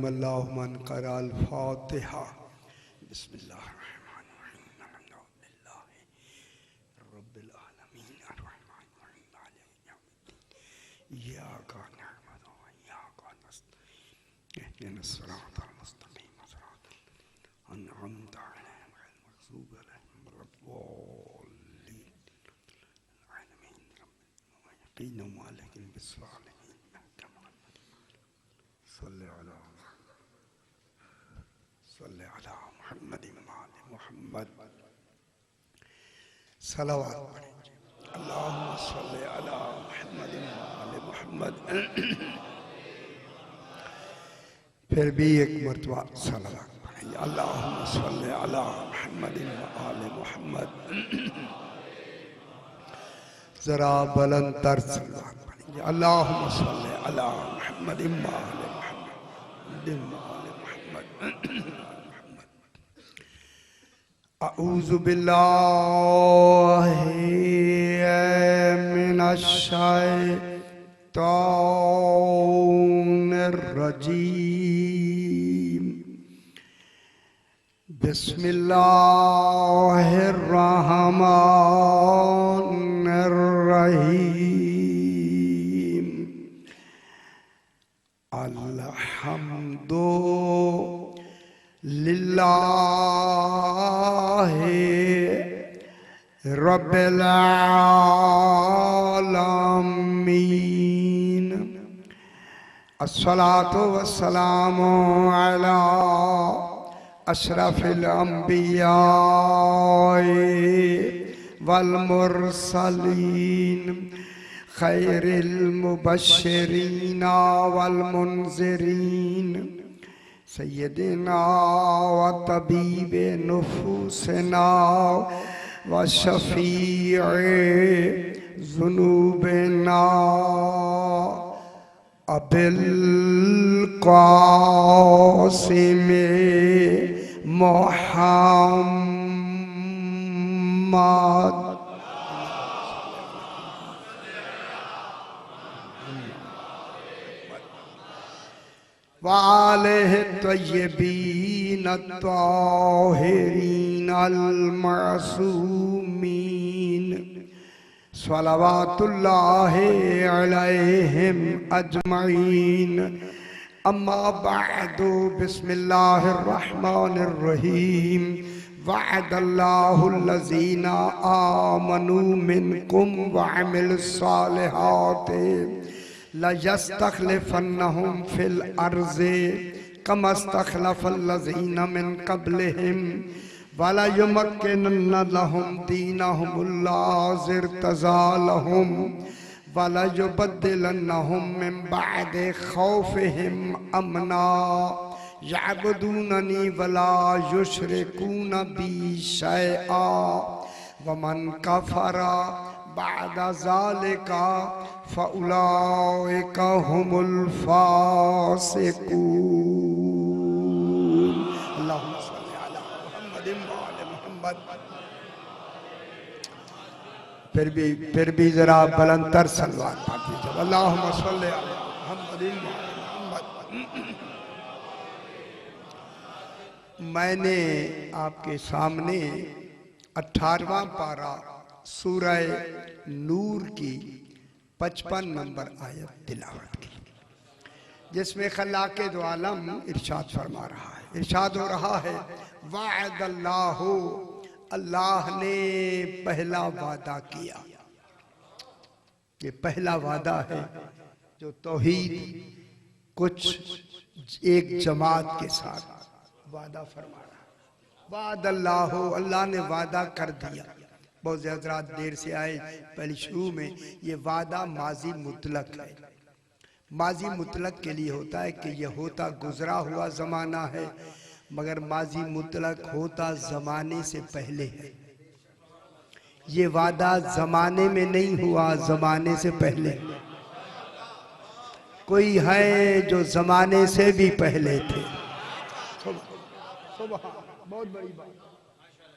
मन कराल फातिहा बिस्मिल्लाहिर्रहमानिर्रहीम अल्हम्दुलिल्लाहि रब्बिल आलमीन अर्रहमानिर्रहीम मालिकि यौमिद्दीन इय्याका नअबुदु व इय्याका नस्तईन इहदिनस सिरातल मुस्तक़ीम सिरातल अन्अमता अलैहिम गैरिल मग़ज़ूबि अलैहिम वलद्दाल्लीन आमीन यक़ीन मालिकिन बिस्सालिहीन सल्ले अला मुहम्मद मोहम्मद सलावत पढ़ें। अल्लाहुम्मा सल्ले अला मुहम्मद मोहम्मद। फिर भी एक मरतबा सलावत पढ़ें। अल्लाहुम्मा सल्ले अला मुहम्मद मोहम्मद। जरा बुलंद तर सलावत पढ़ें। अल्लाहुम्मा सल्ले अला मुहम्मद अऊज़ु बिल्लाहि मिनश शैतानिर रजीम। बिस्मिल्लाहिर रहमानिर रहीम। अल्हम्दुलिल्लाहि रब्बिल आलमीन। अस्सलातु वस्सलामु अला अशरफिल अंबिया वल मुरसलीन खैरिल मुबश्शिरीना वल मुनज़िरीन सय्यदिना व तबीबे नुफूसना व शफ़ीए ज़ुनूबिना अबिल क़ासिम मुहम्मद वालेहि तय्यबीन ताहिरीन अल-मासूमीन सलवातुल्लाहि अलैहिम अजमईन। अम्मा बअदु बिस्मिल्लाहिर रहमानिर रहीम। वअदल्लाहुल्लज़ीना आमनू मिनकुम व अमिलुस सालिहाति लयस्तखलिफन्नहुम फिल अर्ज़ि कमस्तखलफल्लज़ीना मिन क़ब्लिहिम वला युमक्किनन्ना लहुम दीनहुमुल्लज़ी इर्तज़ा लहुम वला युबद्दिलन्नहुम मिन बअदि खौफिहिम अमना यअबुदूननी वला युशरिकून बी शैआ वमन कफ़रा बअदा ज़ालिका फ़उलाइका हुमुल फ़ासिकून। अल्लाहुम्मा सल्लि अला मुहम्मद व आले मुहम्मद। फिर भी जरा बुलंदतर सलवात पढ़ दीजिए। अल्लाहुम्मा सल्लि अला मुहम्मद व आले मुहम्मद। मैंने आपके सामने 18वां पारा सूरह नूर की 55 नंबर आयत तिलावत की, जिसमें खल्लाक़े दो आलम इरशाद फरमा रहा है। इरशाद हो रहा है वअदल्लाहु, अल्लाह ने पहला वादा किया। ये पहला वादा है जो तौहीद कुछ एक जमात के साथ वादा फरमा रहा है। वअदल्लाहु, अल्लाह ने वादा कर दिया। बहुत से हज़रात देर से आए, पहले शुरू में ये वादा माजी मुतलक है। माजी मुतलक के लिए होता है कि ये होता गुजरा हुआ ज़माना है, मगर माजी मुतलक होता ज़माने से पहले है। ये वादा ज़माने में नहीं हुआ, ज़माने से पहले। कोई है जो ज़माने से भी पहले थे। बहुत बड़ी बात।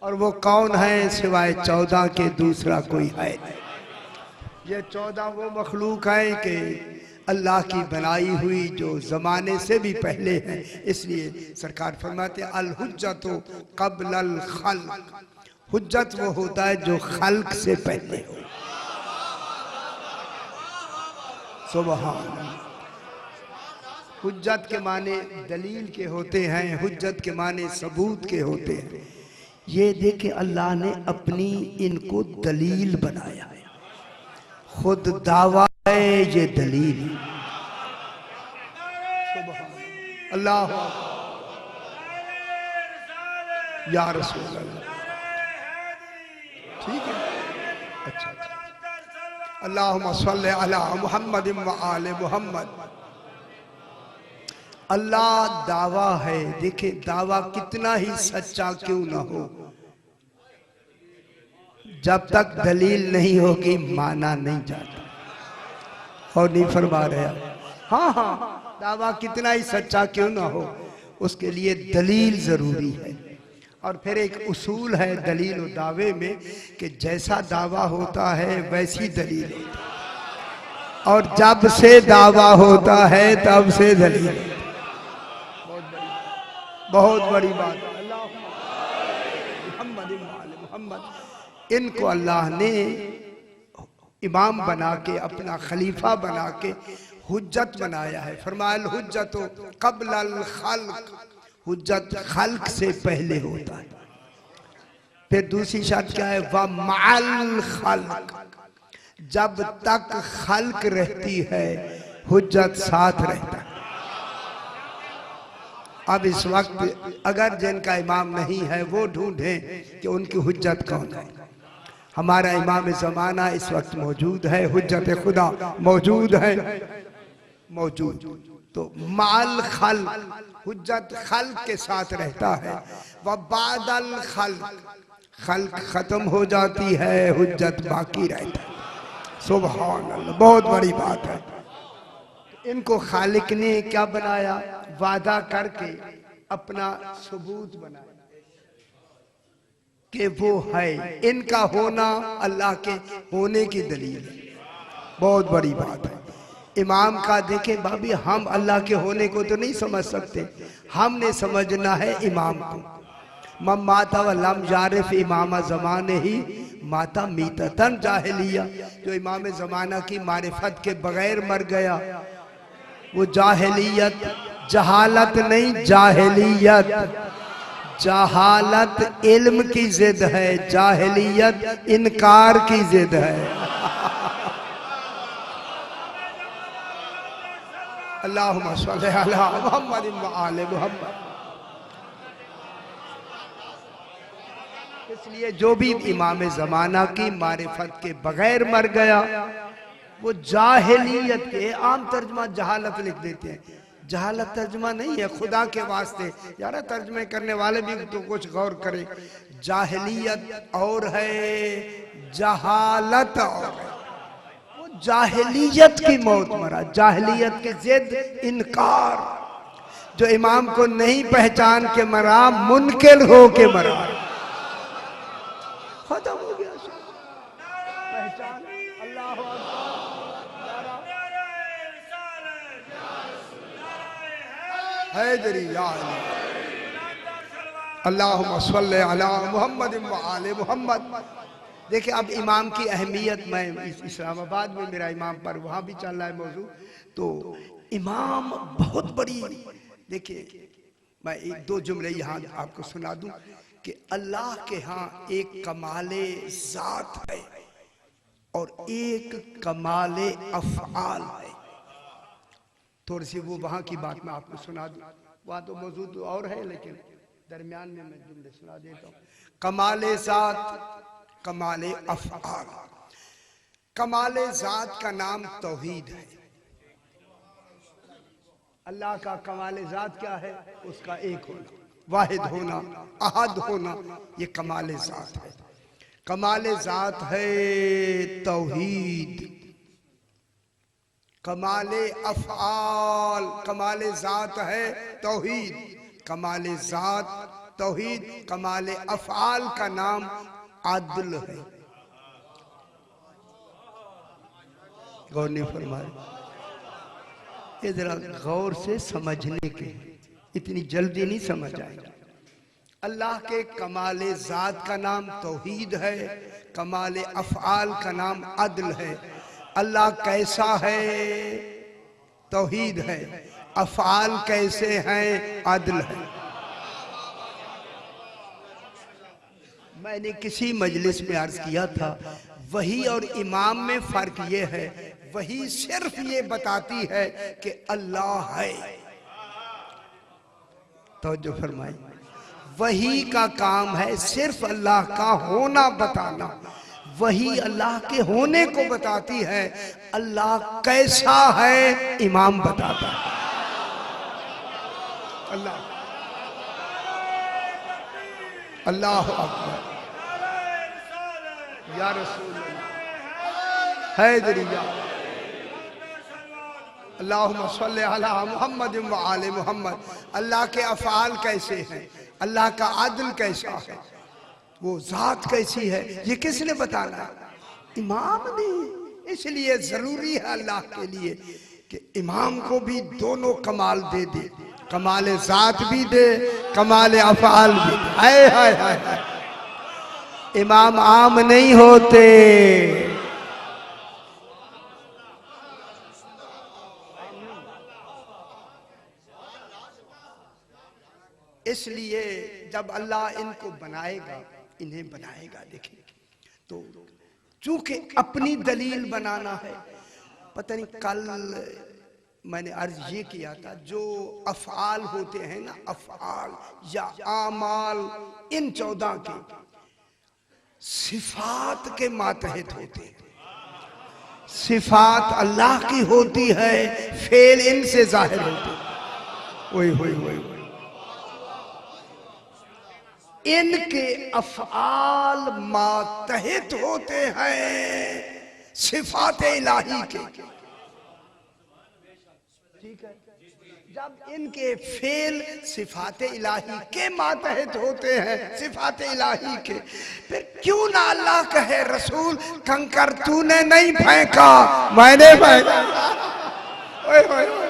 और वो कौन है सिवाय 14 के दूसरा कोई है नहीं। ये 14 वो मखलूक है कि अल्लाह की बनाई हुई जो जमाने से भी पहले है। इसलिए सरकार फरमाते अल हुज्जत क़ब्ल अल खल्क़, हुज्जत वो होता है जो खल्क से पहले हो। सुभान अल्लाह। हुज्जत के माने दलील के होते हैं, हुज्जत के माने सबूत के होते हैं। ये देखे अल्लाह ने अपनी इनको दलील बनाया है, खुद दावा है ये दलील। अल्लाह या रसूल अल्लाह। ठीक है, अच्छा अच्छा। अल्लाहुम्मा सल्ली अला मुहम्मद व आले मुहम्मद। अल्लाह दावा है। देखे दावा कितना ही सच्चा क्यों ना हो, जब तक दलील नहीं होगी माना नहीं जाता। और नहीं फरमा रहे? हाँ हाँ, दावा कितना ही सच्चा क्यों ना हो, उसके लिए दलील जरूरी है। और फिर एक उसूल है दलील और दावे में कि जैसा दावा होता है वैसी दलील होती है, और जब से दावा होता है तब से दलील। बहुत बड़ी बात है। मोहम्मद, इनको अल्लाह ने इमाम बना के, अपना खलीफा बना के हुज्जत बनाया है। फरमाया हुज्जत क़ब्ल अल खल्क़, हुज्जत खल्क से पहले होता है। फिर दूसरी शर्त क्या है? व मअल खल्क, जब तक खल्क रहती है हुज्जत साथ रहता है। अब इस वक्त अगर जिनका इमाम नहीं है वो ढूंढे कि उनकी हुज्जत कौन है। हमारा इमाम ज़माना इस वक्त मौजूद है, हुज्जत खुदा मौजूद है, मौजूद। तो माल खल, हुज्जत खल्क के साथ रहता है। व बादल खल्क, खल्क खत्म हो जाती है, हुज्जत बाकी रहता है। सुभान अल्लाह, बहुत बड़ी बात है। इनको खालिक ने क्या बनाया? वादा करके अपना सबूत बनाया कि वो है। इनका होना अल्लाह के होने की दलील है। बहुत बड़ी बात है। इमाम का देखें भाभी, हम अल्लाह के होने को तो नहीं समझ सकते, हमने समझना है इमाम को। मम माता व लम यारिफ इमाम ज़माने ही माता मीततन जाहिलिया, जो इमाम ज़माना की मारिफत के बगैर मर गया वो जाहिलियत, जहालत नहीं जाहिलियत। जहालत इल्म की जिद है, जाहिलियत इनकार की जिद है। अल्लाहुम्मा सल्ली अला मुहम्मद व आले मुहम्मद। इसलिए जो भी इमाम ज़माना की मारिफत के बगैर मर गया वो जाहिलियत के, आम तर्जमा जहालत लिख देते हैं, जहालत तर्जमा नहीं है। खुदा के वास्ते यार तर्जमे करने वाले भी तो कुछ गौर करें। जाहिलियत और है, जहालत और है। वो जाहिलियत की मौत मरा, जाहिलियत की जिद, इनकार। जो इमाम को नहीं पहचान के मरा, मुनकिर हो के मरा। खत्म हो गया पहचान। अल्लाहुम्मा सल्ली अला मुहम्मद व आले मुहम्मद। देखिए अब इमाम की अहमियत, मैं इस्लामाबाद में मेरा इमाम पर वहाँ भी चल रहा है मौजू, तो इमाम बहुत बड़ी। देखिए मैं एक दो जुमले यहाँ आपको सुना दूं कि अल्लाह के यहाँ एक कमाले ज़ात है और एक कमाले अफ़आल है। थोड़ी सी वो वहाँ की बात मैं आपको सुना दूं, वहाँ तो मौजूद और है लेकिन दरमियान में मैं जुमले सुना देता हूँ। कमाले ज़ात, कमाले अफ़आल। कमाले ज़ात का नाम तौहीद है। अल्लाह का कमाले ज़ात क्या है? उसका एक होना, वाहिद होना, अहद होना, ये कमाले ज़ात है। कमाले ज़ात है तौहीद। कमाले अफ़आल, कमाले ज़ात है तौहीद, कमाले ज़ात तौहीद। कमाले अफ़आल का नाम अदल है। गौर नहीं फरमाए? ये जरा गौर से समझने के, इतनी जल्दी नहीं समझ आएगा। अल्लाह के कमाले ज़ात का नाम तौहीद है, कमाले अफ़आल का नाम अदल है। अल्लाह कैसा है? तौहीद है। अफ़आल कैसे हैं? अदल है। मैंने किसी मजलिस में अर्ज किया था, वही और इमाम में फर्क ये है, वही सिर्फ ये बताती है कि अल्लाह है। तो जो फरमाई, वही का काम है सिर्फ अल्लाह का होना बताना, वही अल्लाह के होने को बताती है। अल्लाह कैसा है इमाम बताता है। अल्लाह अल्लाह अकबर या रसूल हैदरिया अल्लाहुम्मा सल्ली अला मुहम्मद व आले मुहम्मद। अल्लाह के अफ़आल कैसे हैं, अल्लाह का अदल कैसा है, वो ज़ात कैसी है, ये किसने बताना? इमाम ने। इसलिए ज़रूरी है अल्लाह के लिए कि इमाम को भी दोनों कमाल दे दे, कमाल ज़ात भी दे, कमाल अफ़आल भी। हाय हाय हाय हाय, इमाम आम नहीं होते। इसलिए जब अल्लाह इनको बनाएगा, इन्हें बनाएगा, देखिए तो चूंकि अपनी दलील बनाना है। पता नहीं कल मैंने अर्ज ये किया था, जो अफ़आल होते हैं ना, अफ़आल या आमाल, इन 14 के सिफात के मातहत होते हैं। सिफात अल्लाह की होती है, फेल इनसे जाहिर होते हैं। ओए होए होए होए, इनके अफ़आल मातहत होते हैं सिफात इलाही के। ठीक है, जब इनके फेल सिफात इलाही के मातहत होते हैं, सिफात इलाही के, फिर क्यों ना अल्लाह कहे, रसूल कंकर तूने नहीं फेंका, मैंने फेंका। ओए ओए ओए,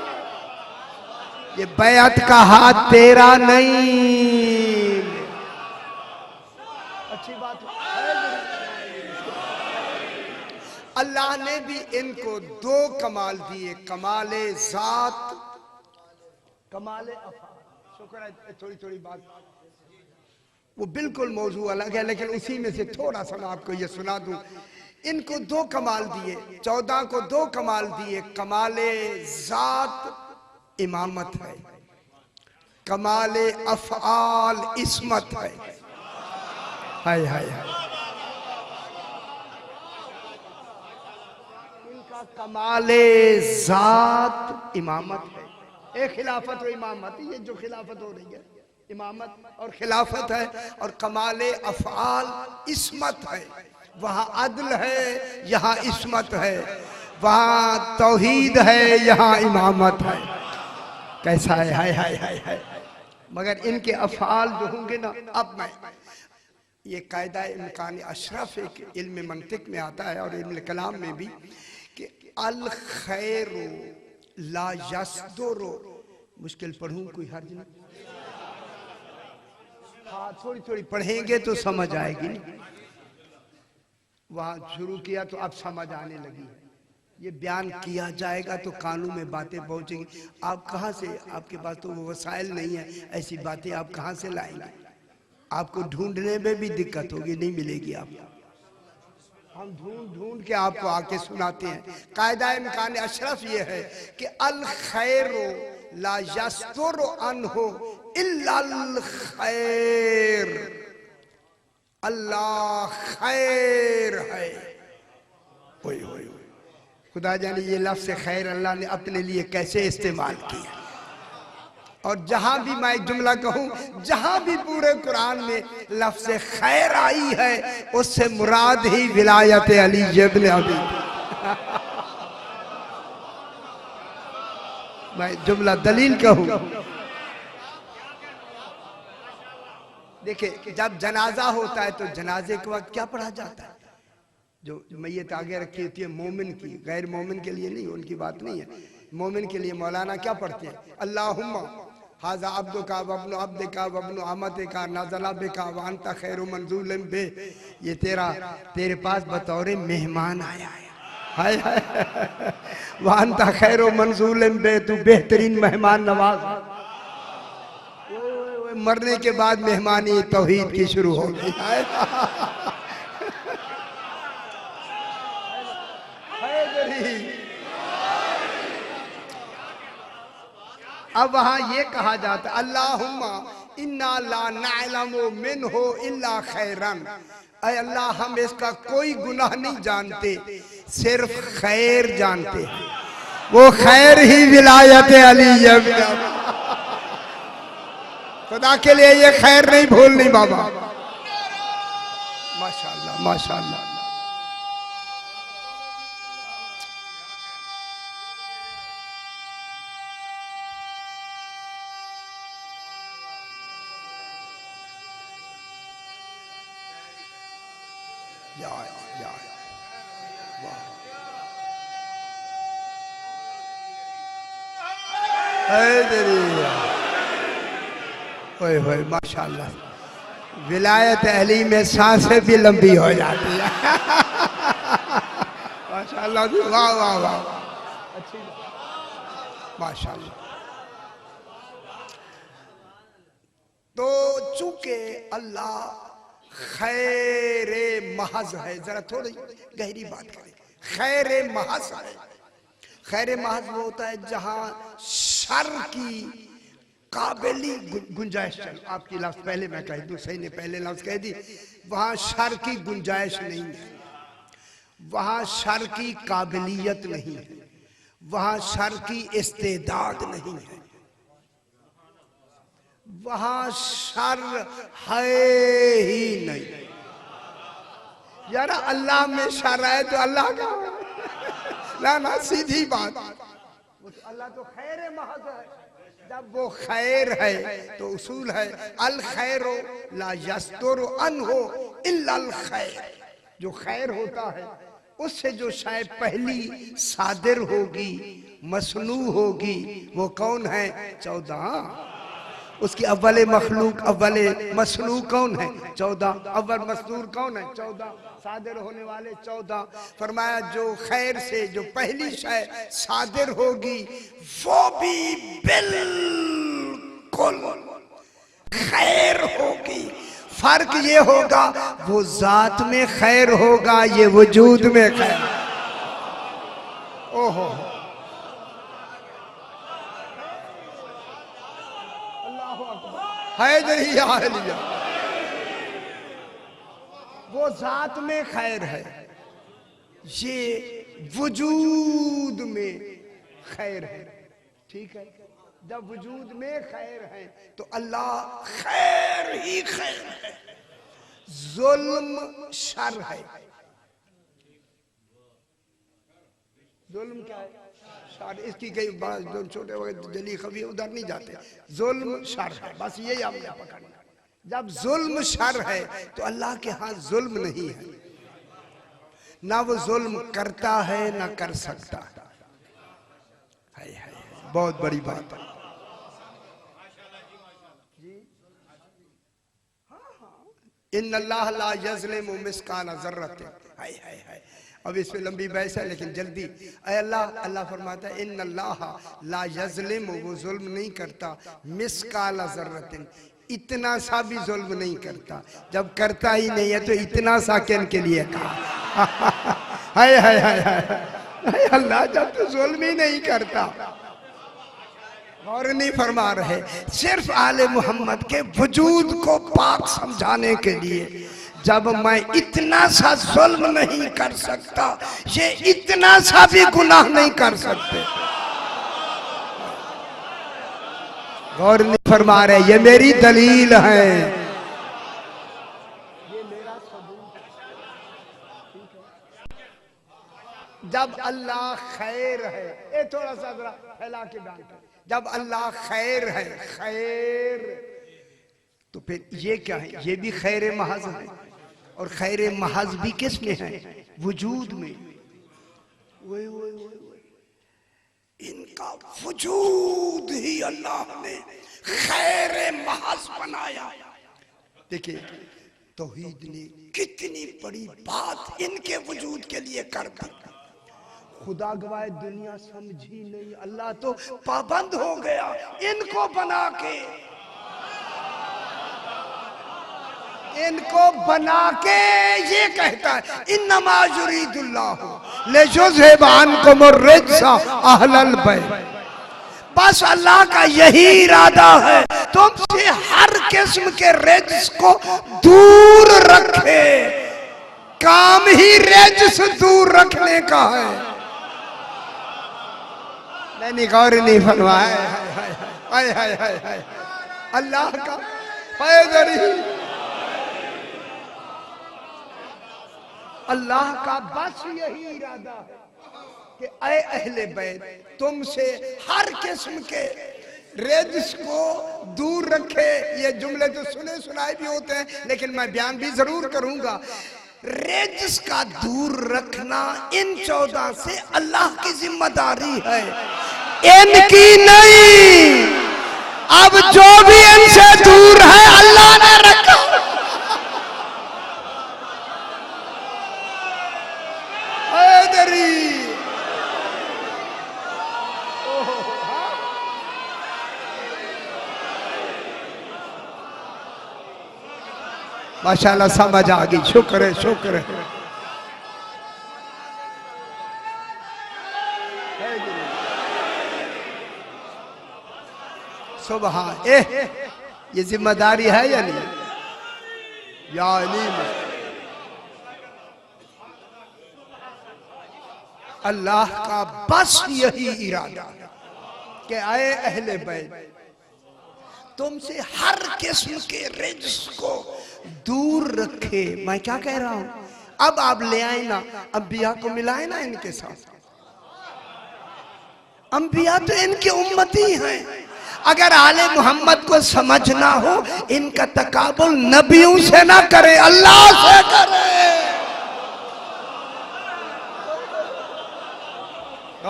ये बैअत का हाथ तेरा नहीं। अच्छी बात है। अल्लाह ने भी इनको दो कमाल दिए, कमाले ज़ात, कमाले अफ़आल। शुक्र है, थोड़ी थोड़ी बात, वो बिल्कुल मौजू अलग है, लेकिन उसी में से थोड़ा सा मैं आपको ये सुना दूं। इनको दो कमाल दिए, 14 को दो कमाल दिए। कमाले ज़ात इमामत है, कमाले अफ़आल इस्मत है। हाय हाय हाय, इनका कमाले ज़ात इमामत है। एक खिलाफत और इमामत, ये जो खिलाफत हो रही है, इमामत और खिलाफत है। और कमाले अफ़आल इस्मत है, वहाँ अदल है, यहाँ इस्मत है, वहाँ तौहीद है, यहाँ इमामत है। कैसा है? हाय हाय हाय हाय। मगर इनके अफ़आल जो होंगे ना, अब मैं ये कायदा इम्कान अशरफ एक इल्म मंतिक में आता है और इल्म कलाम में भी, कि अल खैरो ला यस्दुरो। मुश्किल पढ़ूं, कोई हर्ज नहीं? हाँ, थोड़ी थोड़ी पढ़ेंगे तो समझ आएगी। वहाँ शुरू किया तो अब समझ आने लगी। ये बयान किया जाएगा तो कानून में बातें पहुंचेंगी। आप कहाँ से, आपके पास तो वो वसाइल नहीं है, ऐसी बातें आप कहाँ से लाएंगे? आपको ढूंढने में भी दिक्कत होगी, नहीं मिलेगी आपको। हम ढूंढ ढूंढ के आपको आके सुनाते हैं। कायदा इम्कान अशरफ ये है कि अल खैरो ला यस्तुरु अन्हु इल्लल खैर। अल्लाह खैर है। ओए ओए ओए, खुदा जाने ये लफ्ज़ खैर अल्लाह ने अपने लिए कैसे इस्तेमाल किया। और जहां भी मैं जुमला कहूं, जहां भी पूरे कुरान में लफ्ज़ खैर आई है, उससे मुराद ही विलायत अली इब्न अबी। मैं जुमला दलील कहूं, देखिए जब जनाजा होता है तो जनाजे के वक्त क्या पढ़ा जाता है? जो मैयत आगे रखी होती है मोमिन की, गैर मोमिन के लिए नहीं, उनकी बात नहीं है, मोमिन के लिए मौलाना क्या पढ़ते हैं? अल्लाहुम्मा हाजा अब्दु का वब्नु अब्द का वब्नु अमत का नज़ला बिका वांता खैरु मंजूल बे। ये तेरे पास बतौरे मेहमान आया है। हाय हाय वांता खैरु मंजूल बे, तू बेहतरीन मेहमान नवाज। मरने के बाद मेहमानी तौहीद की शुरू हो गई। अब वहां ये कहा जाता अल्लाहुम्मा इन्ना ला नअलमु मिन्हु इल्ला खैरन, ऐ अल्लाह हम इसका कोई गुनाह नहीं जानते, सिर्फ खैर जानते हैं। वो खैर ही विलायत अली है। खुदा के लिए ये खैर नहीं भूलनी बाबा। माशाअल्लाह माशाअल्लाह। ओए होए माशाअल्लाह, विलायत अली में सांसें भी लंबी हो जाती है। माशाअल्लाह, वाह वाह वाह, अच्छी माशाअल्लाह। तो चूंकि अल्लाह खैरे महज है, जरा थोड़ी गहरी बात करें। खैरे महज है। खैरे महज वो होता है जहां शर की काबिली गुंजाइश। चलो आपकी लफ्ज पहले मैं कह दूं, सही ने पहले लफ्ज कह दी। वहां शर की गुंजाइश नहीं है, वहां शर की काबिलियत नहीं है, वहां शर की इस्तेदाद नहीं है, वहां शर है ही नहीं। यार अल्लाह में शर है तो अल्लाह का ना ना, सीधी बात। अल्लाह तो खैर महज है। जब वो खैर है तो उसूल है अल खैरो ला यस्तुरु अन्हो इल्ला अल खैर। जो खैर होता है उससे जो शायद पहली सादिर होगी, मसनू होगी, वो कौन है? 14। उसकी अव्वले मखलूक अव्वले मसनू कौन है? 14। अव्वल मसनूर कौन है? 14। सादिर होने वाले 14। फरमाया जो खैर से जो पहली शय सादिर होगी वो भी बिल्कुल खैर होगी। फर्क ये होगा वो जात में खैर होगा, ये वजूद में खैर। ओहो हैदरिया, वो जात में खैर है, ये वजूद में खैर है। ठीक है, जब वजूद में खैर है तो अल्लाह खैर ही खैर है। जुल्म शर है। जुल्म क्या है? शर। इसकी कई बात जो छोटे वगैरह जली खबी उधर नहीं जाते। जुल्म शर है, बस यही हमने पकड़ना। जब जुल्म शर है तो अल्लाह के हाथ जुल्म नहीं है, ना वो जुल्म करता है ना कर सकता है। बहुत बड़ी बात है। इन्नल्लाह ला यज़लिमु मिस्काला ज़र्रतिन। हाय हाय हाय। अब इसमें लंबी बहस है लेकिन जल्दी। अल्लाह फरमाता है इन्नल्लाह ला यज़लिमु, वो जुल्म नहीं करता, मिस्काला ज़र्रतिन, इतना सा भी जुल्म नहीं करता। जब करता ही नहीं है तो इतना सा किन के लिए कहा? हाय हाय हाय हाय। अल्लाह जब तो जुल्म ही नहीं करता। और नहीं फरमा रहे, सिर्फ आले मोहम्मद के वजूद को पाक समझाने के लिए जब मैं इतना सा जुल्म नहीं कर सकता, ये इतना सा भी गुनाह नहीं कर सकते। गौर नहीं फरमा रहे, ये मेरी दलील है, ये मेरा सबूत है। जब अल्लाह खैर है, ये थोड़ा सा जरा फैला के बयान कर। जब अल्लाह खैर है, खैर, तो फिर ये क्या है? ये भी खैर महज है। और खैर महज भी किस में है? वजूद में। इनका वजूद ही अल्लाह ने खैर महज बनाया। देखिए तौहीद ने कितनी बड़ी बात इनके वजूद के लिए कर दी। खुदा गवाए दुनिया समझी नहीं, अल्लाह तो पाबंद हो गया इनको बना के, इनको बना के ये कहता है इन्नमा युरीदुल्लाहु लियुज़हिबा अन्कुमुर रिज्सा अहलल बैत। बस अल्लाह का यही इरादा है तुमसे हर किस्म के रिज्स को दूर रखे। काम ही रिज्स दूर रखने का है। मैंने गौर नहीं फरमाया। हाय हाय हाय हाय अल्लाह का पैदरी, अल्लाह का बस यही इरादा है कि ऐ अहले बैत तुमसे हर किस्म के रिज्स को दूर रखे। ये जुमले तो सुने सुनाए भी होते हैं, लेकिन मैं बयान भी जरूर करूंगा। रिज्स का दूर रखना इन 14 से अल्लाह की जिम्मेदारी है, इनकी नहीं। अब जो भी इनसे दूर है अल्लाह ने रखा। माशाल्लाह समझ आ गई, शुक्र है शुक्र है। सुभान ये जिम्मेदारी है या नहीं? या नहीं? अल्लाह का बस यही इरादा है कि आए अहले बैत तुमसे हर किस्म के रिज्स को दूर रखे। मैं क्या कह रहा हूं, अब आप ले आए ना अंबिया को मिलाए ना इनके साथ। अंबिया तो इनके उम्मती हैं। अगर आले मोहम्मद को समझना हो इनका तकाबुल नबियों से ना करे, अल्लाह से करे।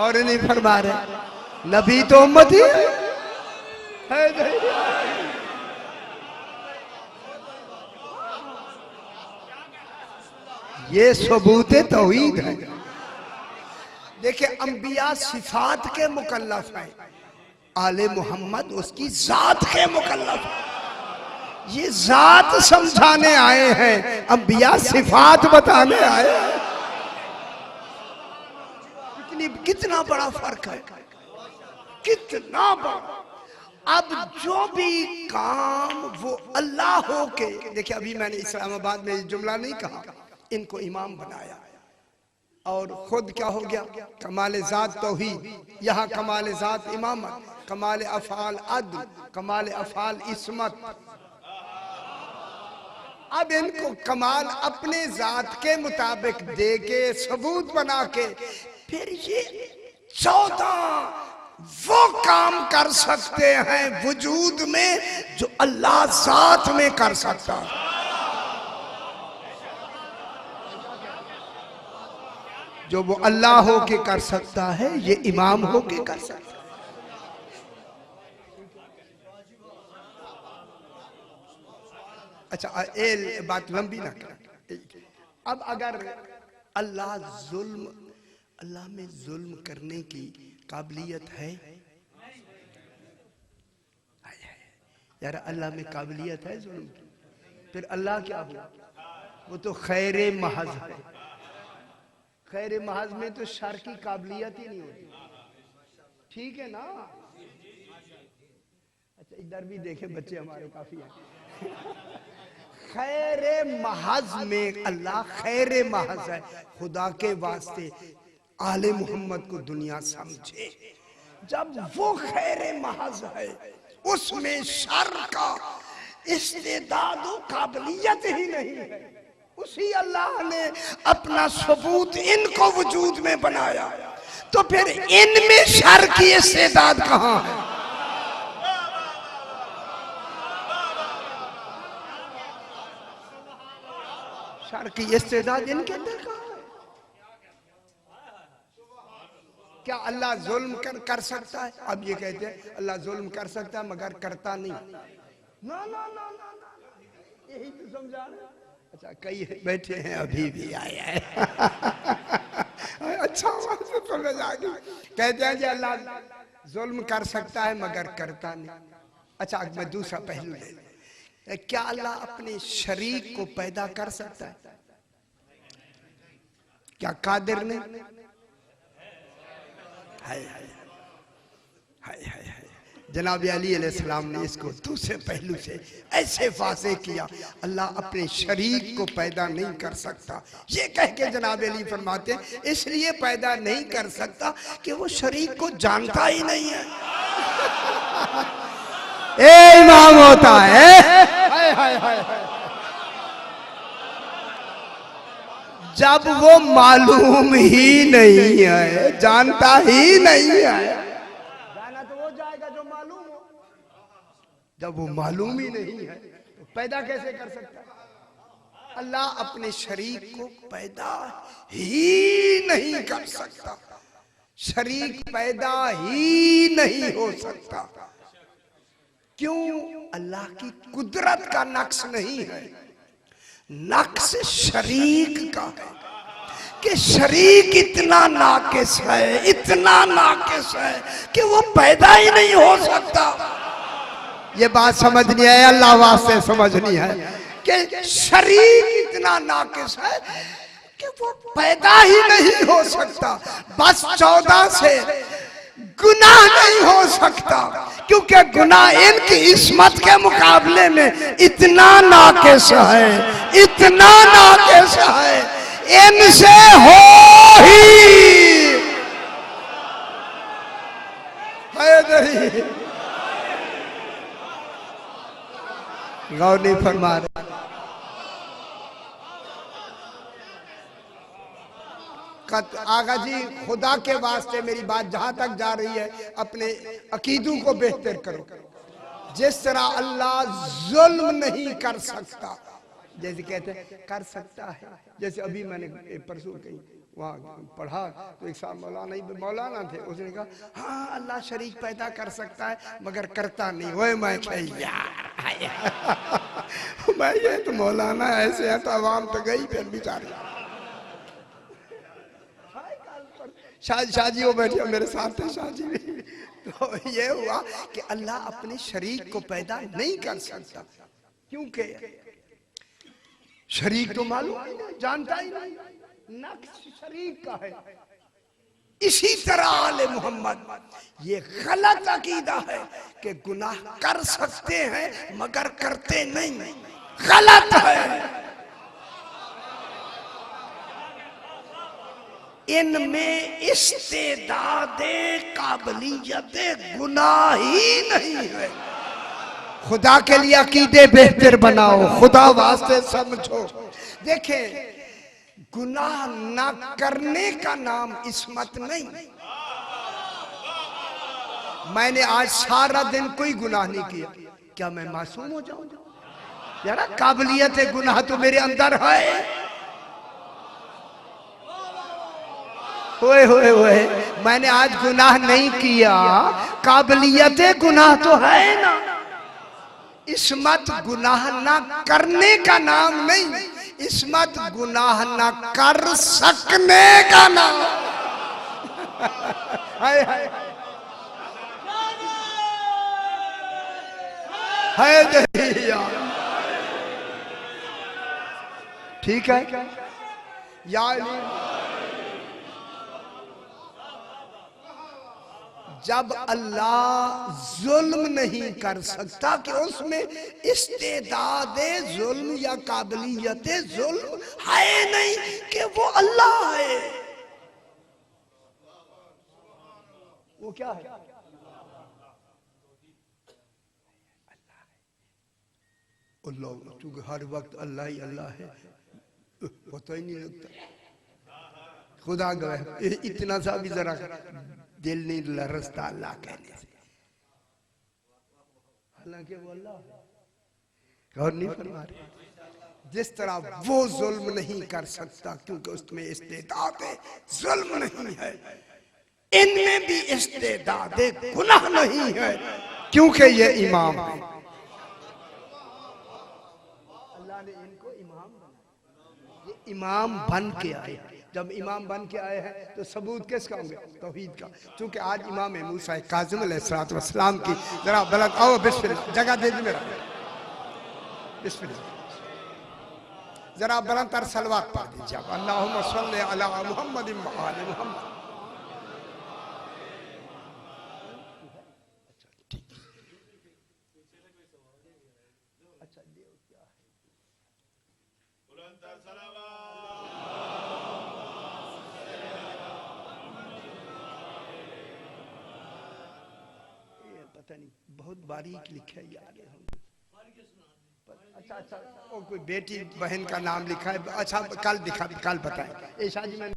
और नहीं फरमा रहे, नबी तो उम्मती है। ये सबूत तौहीद है। देखिए अंबिया सिफात के मुकल्लफ है, आले मोहम्मद उसकी जात के मुकल्लफ है। ये जात समझाने आए हैं, अंबिया सिफात बताने आए हैं। कितना बड़ा फर्क है, कितना बड़ा। अब जो भी काम वो अल्लाह हो के, देखिए अभी मैंने इस्लामाबाद में ये जुमला नहीं कहा, इनको इमाम बनाया और खुद क्या हो गया, कमाल ज़ात तौहीद, यहाँ कमाल ज़ात इमामत, कमाल अफ़ाल अदल, कमाल अफ़ाल इस्मत। अब इनको कमाल अपने ज़ात के मुताबिक दे के सबूत बना के फिर ये 14 वो काम कर सकते हैं वजूद में जो अल्लाह ज़ात में कर सकता है। जो वो अल्लाह हो के कर सकता है ये इमाम हो के कर सकता है। अच्छा ये बात लंबी ना कर। अब अगर अल्लाह में जुल्म करने की काबिलियत है यार, अल्लाह में काबिलियत है जुल्म की, फिर अल्लाह क्या हुआ? वो तो खैर महज है। खैर महज में तो शर की काबिलियत ही नहीं होती, ठीक है ना? अच्छा इधर भी देखे बच्चे हमारे काफी हैं। खैर महज में अल्लाह खैर महज है। खुदा के वास्ते आले मोहम्मद को दुनिया समझे, जब वो खैर महज है उसमें शर का इस्तेदाद काबिलियत ही नहीं है। उसी अल्लाह ने अपना सबूत इनको वजूद में बनाया, तो फिर इनमें शर की इस्तेदाद कहां है? शर की इस्तेदाद इनके अंदर कहां है? क्या अल्लाह जुल्म कर सकता है? अब ये कहते हैं अल्लाह जुल्म कर सकता है मगर करता नहीं। ना ना ना ना ना, यही तो समझा। अच्छा, कई बैठे हैं अभी भी आए हैं अच्छा से समझ आ गई। कहते हैं कि अल्लाह जुल्म कर सकता है मगर करता नहीं। अच्छा, मैं दूसरा पहलू ले, क्या अल्लाह अपने शरीक को पैदा कर सकता है? क्या कादिर नहीं? हाय हाय हाय हाय हाय। जनाब अली अलैहिस्सलाम ने इसको दूसरे पहलू से ऐसे वाज़ेह किया, अल्लाह अपने शरीक को पैदा नहीं कर सकता। ये कह के जनाब अली फरमाते हैं इसलिए पैदा नहीं कर सकता कि वो शरीक को जानता ही नहीं है। ए इमाम होता है, हाय हाय हाय हाय। जब वो मालूम ही नहीं है, जानता ही नहीं है, जाना तो वो जाएगा जो मालूम हो। जब वो मालूम ही नहीं है तो पैदा कैसे कर सकता है? अल्लाह अपने शरीक को पैदा ही नहीं कर सकता। शरीक पैदा ही नहीं हो सकता। क्यों? अल्लाह की कुदरत का नक्श नहीं है, नक्श शरीक का है कि शरीक इतना नाकिस है, इतना नाकिस है कि वो पैदा ही नहीं हो सकता। ये बात समझनी है, अल्लाह वास्ते समझनी है कि शरीक इतना नाकिस है कि वो पैदा ही नहीं हो सकता। बस 14 से गुनाह नहीं हो सकता क्योंकि गुनाह इनकी इस्मत के मुकाबले में इतना नाकिस है, इतना नाकिस है, इनसे हो ही नहीं। गौर नहीं फरमा रहे। आगा जी, खुदा के वास्ते मेरी बात जहां तक जा रही है, अपने अकीदों को बेहतर करो। जिस तरह अल्लाह जुल्म नहीं कर सकता, जैसे कहते हैं कर सकता है, जैसे अभी मैंने परसों कहीं वहाँ पढ़ा तो एक साहब मौलाना थे, उसने कहा हाँ अल्लाह शरीक पैदा कर सकता है मगर करता नहीं। वो मैं मैं ये तो मौलाना ऐसे है तो अवाम तो गई फिर बेचारे। शाहजी वो बैठे मेरे साथ थे, शाहजी भी। तो ये हुआ कि अल्लाह अपने शरीक को पैदा नहीं कर सकता क्योंकि शरीक तो मालूम नहीं, जानता ही नहीं, नक्श शरीक का है। इसी तरह आले मोहम्मद ये गलत अकीदा है कि गुनाह कर सकते हैं मगर करते नहीं, गलत है। इनमें इस्तेदादे काबिलियते गुनाह ही नहीं है। खुदा के लिए अकीदे बेहतर बनाओ, खुदा वास्ते समझो। देखें, गुनाह ना करने का नाम इस्मत नहीं। मैंने आज सारा दिन कोई गुनाह नहीं किया, क्या मैं मासूम हो जाऊंगा? यार काबिलियत गुनाह तो मेरे अंदर है। होए होए होए, मैंने आज गुनाह नहीं किया, काबिलियत गुनाह तो है ना। इस्मत गुनाह ना करने का नाम नहीं, इस्मत गुनाह ना कर सकने का नाम। हाय हाय हाय, ठीक है यार। जब अल्लाह जुल्म नहीं कर सकता कि उसमें इस्तेदादे जुल्म या काबिलियत जुल्म है नहीं कि वो अल्लाह है। वो क्या है? अल्लाह। चूंकि हर वक्त अल्लाह ही अल्लाह है, पता ही नहीं लगता। खुदा गवाह, इतना सा भी जरा दिल नहीं लरसता अल्लाह कहने से, हालांकि वो अल्लाह है। गौर नहीं फरमा रहे? जिस तरह वो जुल्म नहीं कर सकता क्योंकि उसमें इस्तेदाद है, जुल्म नहीं है, इनमें भी इस्तेदाद गुनाह नहीं है, क्योंकि ये इमाम है। अल्लाह ने इनको इमाम बनाया, ये इमाम बन के आए। जब इमाम बन के आए हैं तो सबूत किसका होंगे? तौहीद का। क्योंकि आज इमाम मूसा काज़िम अलैहिस्सलाम की जरा बलद आओ, बिस्मिल्लाह, जगह दे दी मेरा, बिस्मिल्लाह, जरा बुलंद तर सलवात पढ़ दीजिए आप, अल्लाहुम्मा सल्ली अला मुहम्मद व आलि मुहम्मद। पता नहीं बहुत बारीक लिखा है यार। अच्छा अच्छा, वो कोई बेटी बहन का नाम लिखा है। अच्छा कल दिखा, कल बताएं। ऐशा जी मैंने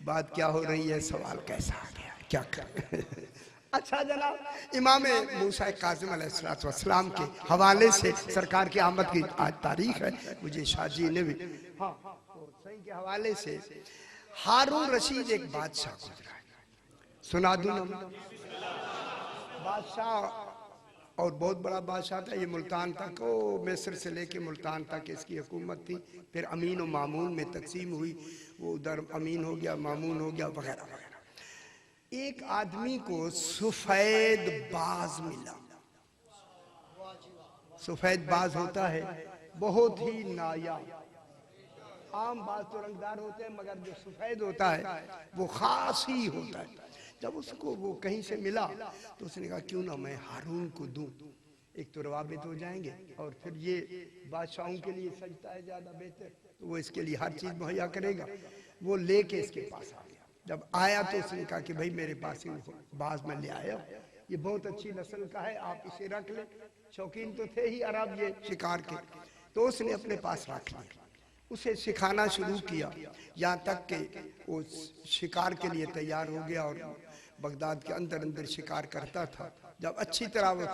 बात क्या हो रही है, सवाल कैसा आ गया, क्या कर अच्छा जनाब, इमाम मूसा काज़िम अलैहिस्सलाम के हवाले से सरकार की आमद की आज तारीख है। मुझे शाह जी ने भी हाँ सही के हवाले से हारून रशीद एक बादशाह गुजरा है, सुना दूं ना? बादशाह और बहुत बड़ा बादशाह था। ये मुल्तान तक, वो मिस्र से लेके मुल्तान तक इसकी हुकूमत थी। फिर अमीन और मामून में तकसीम हुई, वो उधर अमीन हो गया, मामून हो गया, वगैरह वगैरह। एक आदमी को सफेद बाज मिला। सफेद बाज होता है बहुत ही नायाब। आम बाज तो रंगदार होते हैं, मगर जो सफेद होता है वो खास ही होता है। जब उसको वो कहीं से मिला तो उसने कहा क्यों ना मैं हारून को दूं, एक तो रवाबित हो जाएंगे और फिर ये बादशाहों के लिए सजता है ज़्यादा बेहतर, तो वो इसके लिए हर चीज़ मुहैया करेगा। वो लेके इसके पास आ गया। जब आया तो उसने कहा कि भाई मेरे पास ही बाज में ले आया, ये बहुत अच्छी नस्ल का है, आप इसे रख लें। शौकीन तो थे ही अरब ये शिकार के, तो उसने अपने पास रख लिया। उसे सिखाना शुरू किया, यहाँ तक कि वो शिकार के लिए तैयार हो गया और बगदाद के अंदर अंदर शिकार करता था। जब अच्छी तरह वो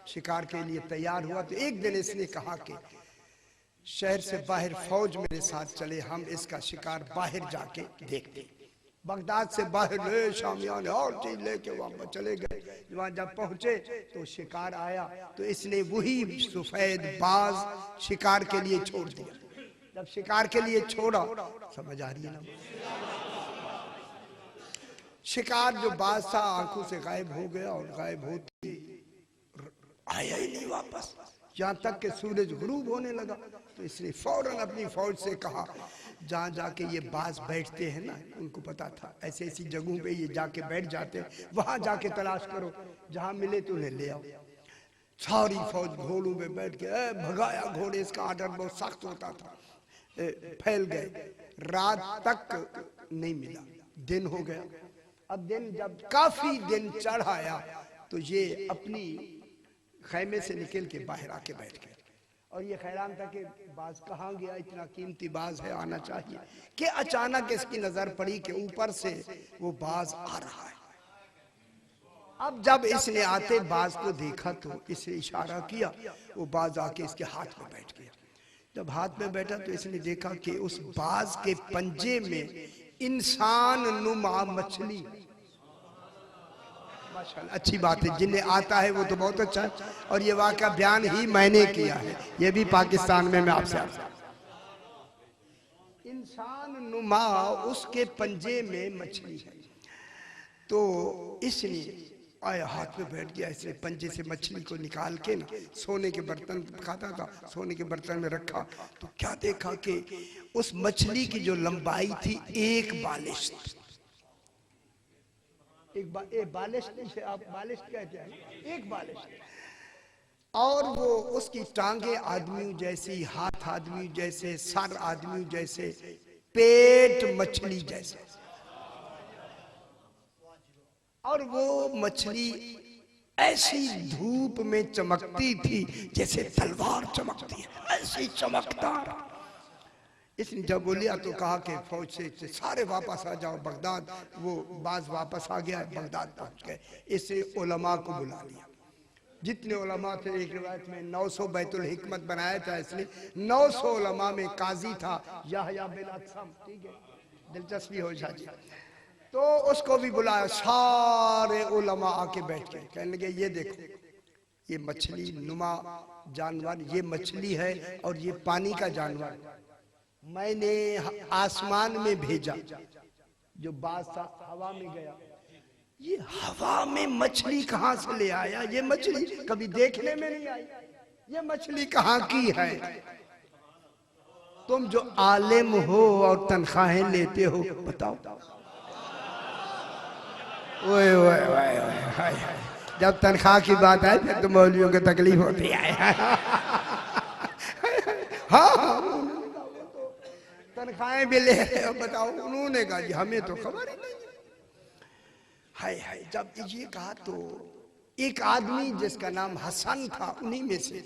शिकार के लिए तैयार हुआ तो एक दिन इसने कहा कि शहर से बाहर फौज मेरे साथ चले, हम इसका शिकार बाहर जाके देखते। बगदाद से बाहर ले शामियान और चीज लेके वहां चले गए। वहां जब पहुंचे तो शिकार आया, तो इसने वही सफेद बाज शिकार के लिए छोड़ दिया। जब शिकार के लिए छोड़ा, समझ आ रही है ना, शिकार जो बाज था आंखों से गायब हो गया और गायब होती आया ही नहीं वापस, यहाँ तक कि सूरज गुरूब होने लगा। तो इसने फौरन अपनी फौज से कहा जहाँ जाके ये बाज बैठते हैं ना, उनको पता था ऐसी ऐसी जगहों पे ये जाके बैठ जाते हैं, वहां जाके तलाश करो, जहां मिले तो उन्हें ले आओ। सारी फौज घोड़ों पे बैठ के भगाया। घोड़े, इसका आर्डर बहुत सख्त होता था। फैल गए, रात तक नहीं मिला, दिन हो गया। अब दिन जब काफी दिन चढ़ आया तो ये अपनी खैमे से निकल के बाहर आके बैठ गए। और ये हैरान था कि बाज कहाँ गया, इतना कीमती बाज है, आना चाहिए। कि अचानक इसकी नजर पड़ी कि ऊपर से वो बाज आ रहा है। अब जब इसने आते बाज को देखा तो इसे इशारा किया, वो बाज आके इसके हाथ में बैठ गया। जब हाथ में बैठा तो इसने देखा कि उस बाज के पंजे में इंसान नुमा मछली। माशाल्लाह, अच्छी बात है, जिन्हें आता है वो तो बहुत अच्छा है। और ये वाक़या बयान ही मैंने किया है, ये भी पाकिस्तान में मैं आपसे इंसान नुमा उसके पंजे में मछली है। तो इसने आया, हाथ में बैठ गया, इसने पंजे से मछली को निकाल के ना सोने के बर्तन खाता था, सोने के बर्तन में रखा। तो क्या देखा कि उस मछली की जो लंबाई थी एक बालिश, एक बालिश से आप बालिश कहते हैं, एक बालिश। और वो उसकी टांगे आदमी जैसी, हाथ आदमी जैसे, सर आदमी जैसे, पेट मछली जैसे। और वो मछली ऐसी धूप में चमकती थी जैसे तलवार चमकती है, ऐसी चमकदार। इसने जब बोलिया तो कहा कि फौज से सारे वापस आ जाओ बगदाद। वो बाज वापस आ गया, बगदाद पहुंच गए। इससे उलमा को बुला लिया, जितने उलमा थे। एक रिवायत में 900 बैतुल हिकमत बनाया था इसने। 900 उलमा में काजी था याहया बिन अत्सम। ठीक है, दिलचस्पी हो जाती। तो उसको भी बुलाया, सारे उलमा आके बैठ गए। कहने लगे ये देखो, ये मछली नुमा जानवर, ये मछली है और ये पानी का जानवर मैंने आसमान में भेजा, जो बाज था हवा में गया। ये हवा में मछली कहां से ले आया? ये मछली कभी देखने में नहीं आई, ये मछली कहां की है? तुम जो आलिम हो और तनख्वाहें लेते हो, बताओ। ओए ओए ओए ओए, जब तनख्वाह की बात आए फिर तो मौलवियों को तकलीफ होती है। हाँ, तनख्वाहें भी ले रहे हो, बताओ। उन्होंने कहा जी हमें तो खबर ही नहीं। हाय हाय, जब ये कहा तो एक आदमी जिसका नाम हसन था, उन्हीं में से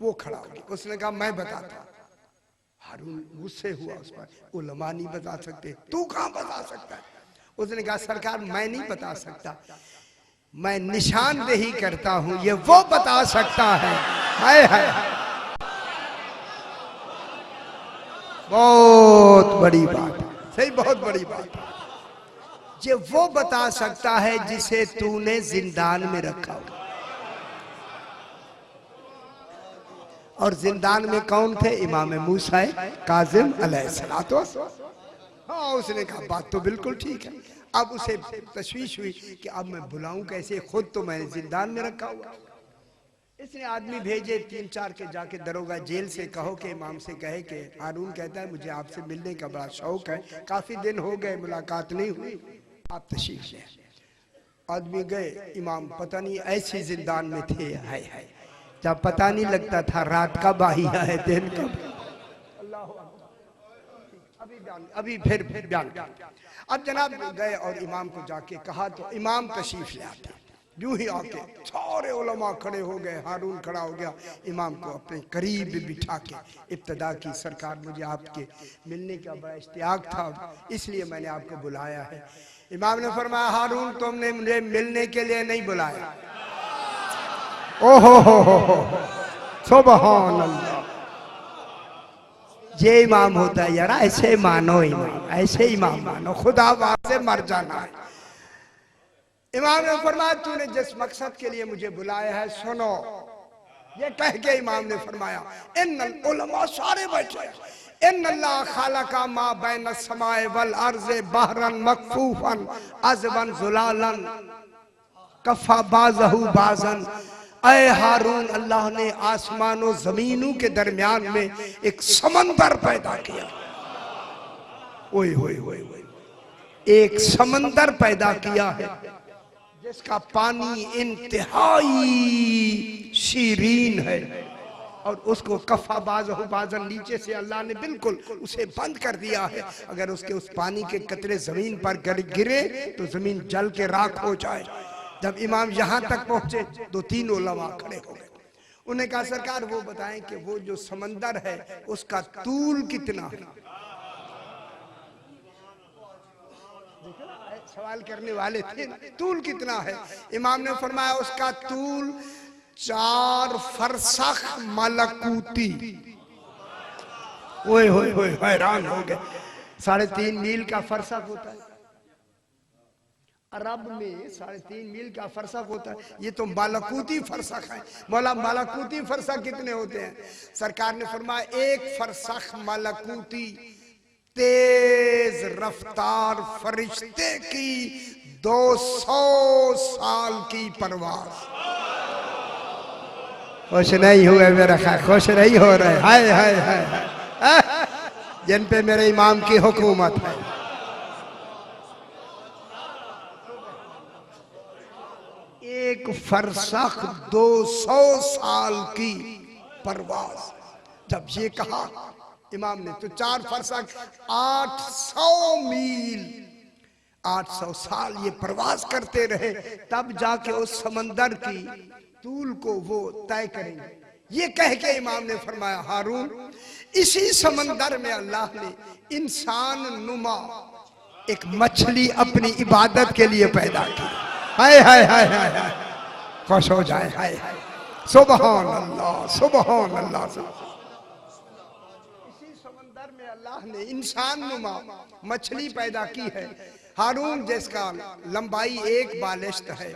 वो खड़ा हो गया। उसने कहा मैं बताता। हारून गुस्से हुआ उस पर, उलमा नहीं बता सकते, तू कहां बता सकता है? उसने कहा सरकार मैं नहीं बता सकता, मैं निशानदेही करता हूं, ये वो बता सकता है। हाय हाय, बहुत बड़ी बात, सही, बहुत बड़ी बात। ये वो बता सकता है जिसे तूने जिंदान में रखा हो। और जिंदान में कौन थे? इमाम मूसा काजिम अलैहिस्सलातो। हाँ, उसने कहा बात तो बिल्कुल ठीक है। अब उसे तशवीश हुई कि अब मैं बुलाऊं कैसे, खुद तो मैंने जिंदान में रखा हुआ। इसने आदमी भेजे 3-4 के, जाके दरोगा जेल से कहो कि इमाम से कहे कि हारून कहता है मुझे आपसे मिलने का बड़ा शौक है, काफी दिन हो गए मुलाकात नहीं हुई, आप तशरीफ लें। आदमी गए, इमाम पता नहीं ऐसी जिंदान में थे, हाय हाय, जब पता नहीं लगता था रात का बाहिया है दिन का। अभी फिर बयान। अब जनाब गए और इमाम को जाके कहा तो इमाम तशरीफ ले आते। यूं ही आके सारे उलमा खड़े हो गए, हारून खड़ा हो गया, इमाम को अपने करीब बिठा के इब्तिदा की, सरकार मुझे आपके मिलने का बड़ा इश्तियाक था, इसलिए मैंने आपको बुलाया है। इमाम ने फरमाया हारून तुमने मुझे मिलने के लिए नहीं बुलाया। ओहो हो, सुभान अल्लाह, ये इमाम होता है यार, ऐसे मानो इमाम, ऐसे इमाम मानो, खुदा वास्ते मर जाना है। इमाम ने फरमाया तूने जिस मकसद के लिए मुझे बुलाया है सुनो। ये कह के इमाम ने फरमाया इन्नल उलमा, सारे बैठे, इन्नल्लाह खालका मा बैन समाए वल अर्ज़े बहरन मकफूफन अज़बन ज़ुलालन कफ़ा बाज़हु बाज़न। ऐ हारून, अल्लाह ने आसमानों जमीनों के दरमियान में एक समंदर पैदा किया। ओए होए होए होए, एक समंदर पैदा किया है जिसका पानी इंतहाई शीरीन है, और उसको कफा बाज़हु बाज़न, नीचे से अल्लाह ने बिल्कुल उसे बंद कर दिया है। अगर उसके उस पानी के कतरे जमीन पर गिरे तो जमीन जल के राख हो जाए। जब इमाम यहाँ तक पहुंचे 2-3 उलमा खड़े हो गए। उन्हें कहा सरकार वो बताएं कि वो जो समंदर है उसका तूल कितना है? सवाल करने वाले थे ना, तूल कितना है? इमाम ने फरमाया उसका तूल 4 फरसख मलकूती। ओए होए होए, हैरान हो गए। 3.5 मील का फरसख होता है अरब में, 3.5 मील का फरसख होता है। ये तो मलकूती फरसख है। मौला मलकूती फरसख कितने होते हैं? सरकार ने फरमाया 1 फरसख मलकूती तेज रफ्तार फरिश्ते की 200 साल की परवाज। खुश नहीं हुए मेरा खा, खुश नहीं हो रहे, हाय हाय हाय, जिन पे मेरे इमाम की हुकूमत है। एक फरसख 200 साल की परवाज। जब ये कहा इमाम ने तो 4 फरसख 800 मील, 800 साल ये प्रवास करते रहे, तब जाके उस समंदर की तूल को वो तय करेंगे। ये कह के इमाम ने फरमाया हारून, इसी समंदर में अल्लाह ने इंसान नुमा एक मछली अपनी इबादत के लिए पैदा की। हाय हाय हाय हाय हाय, खुश हो जाए, हाय हाय, सुभान अल्लाह सुभान अल्लाह। इसी समंदर में अल्लाह ने इंसान नुमा मछली पैदा की है। हारून जिसका लंबाई 1 बालिश्त है,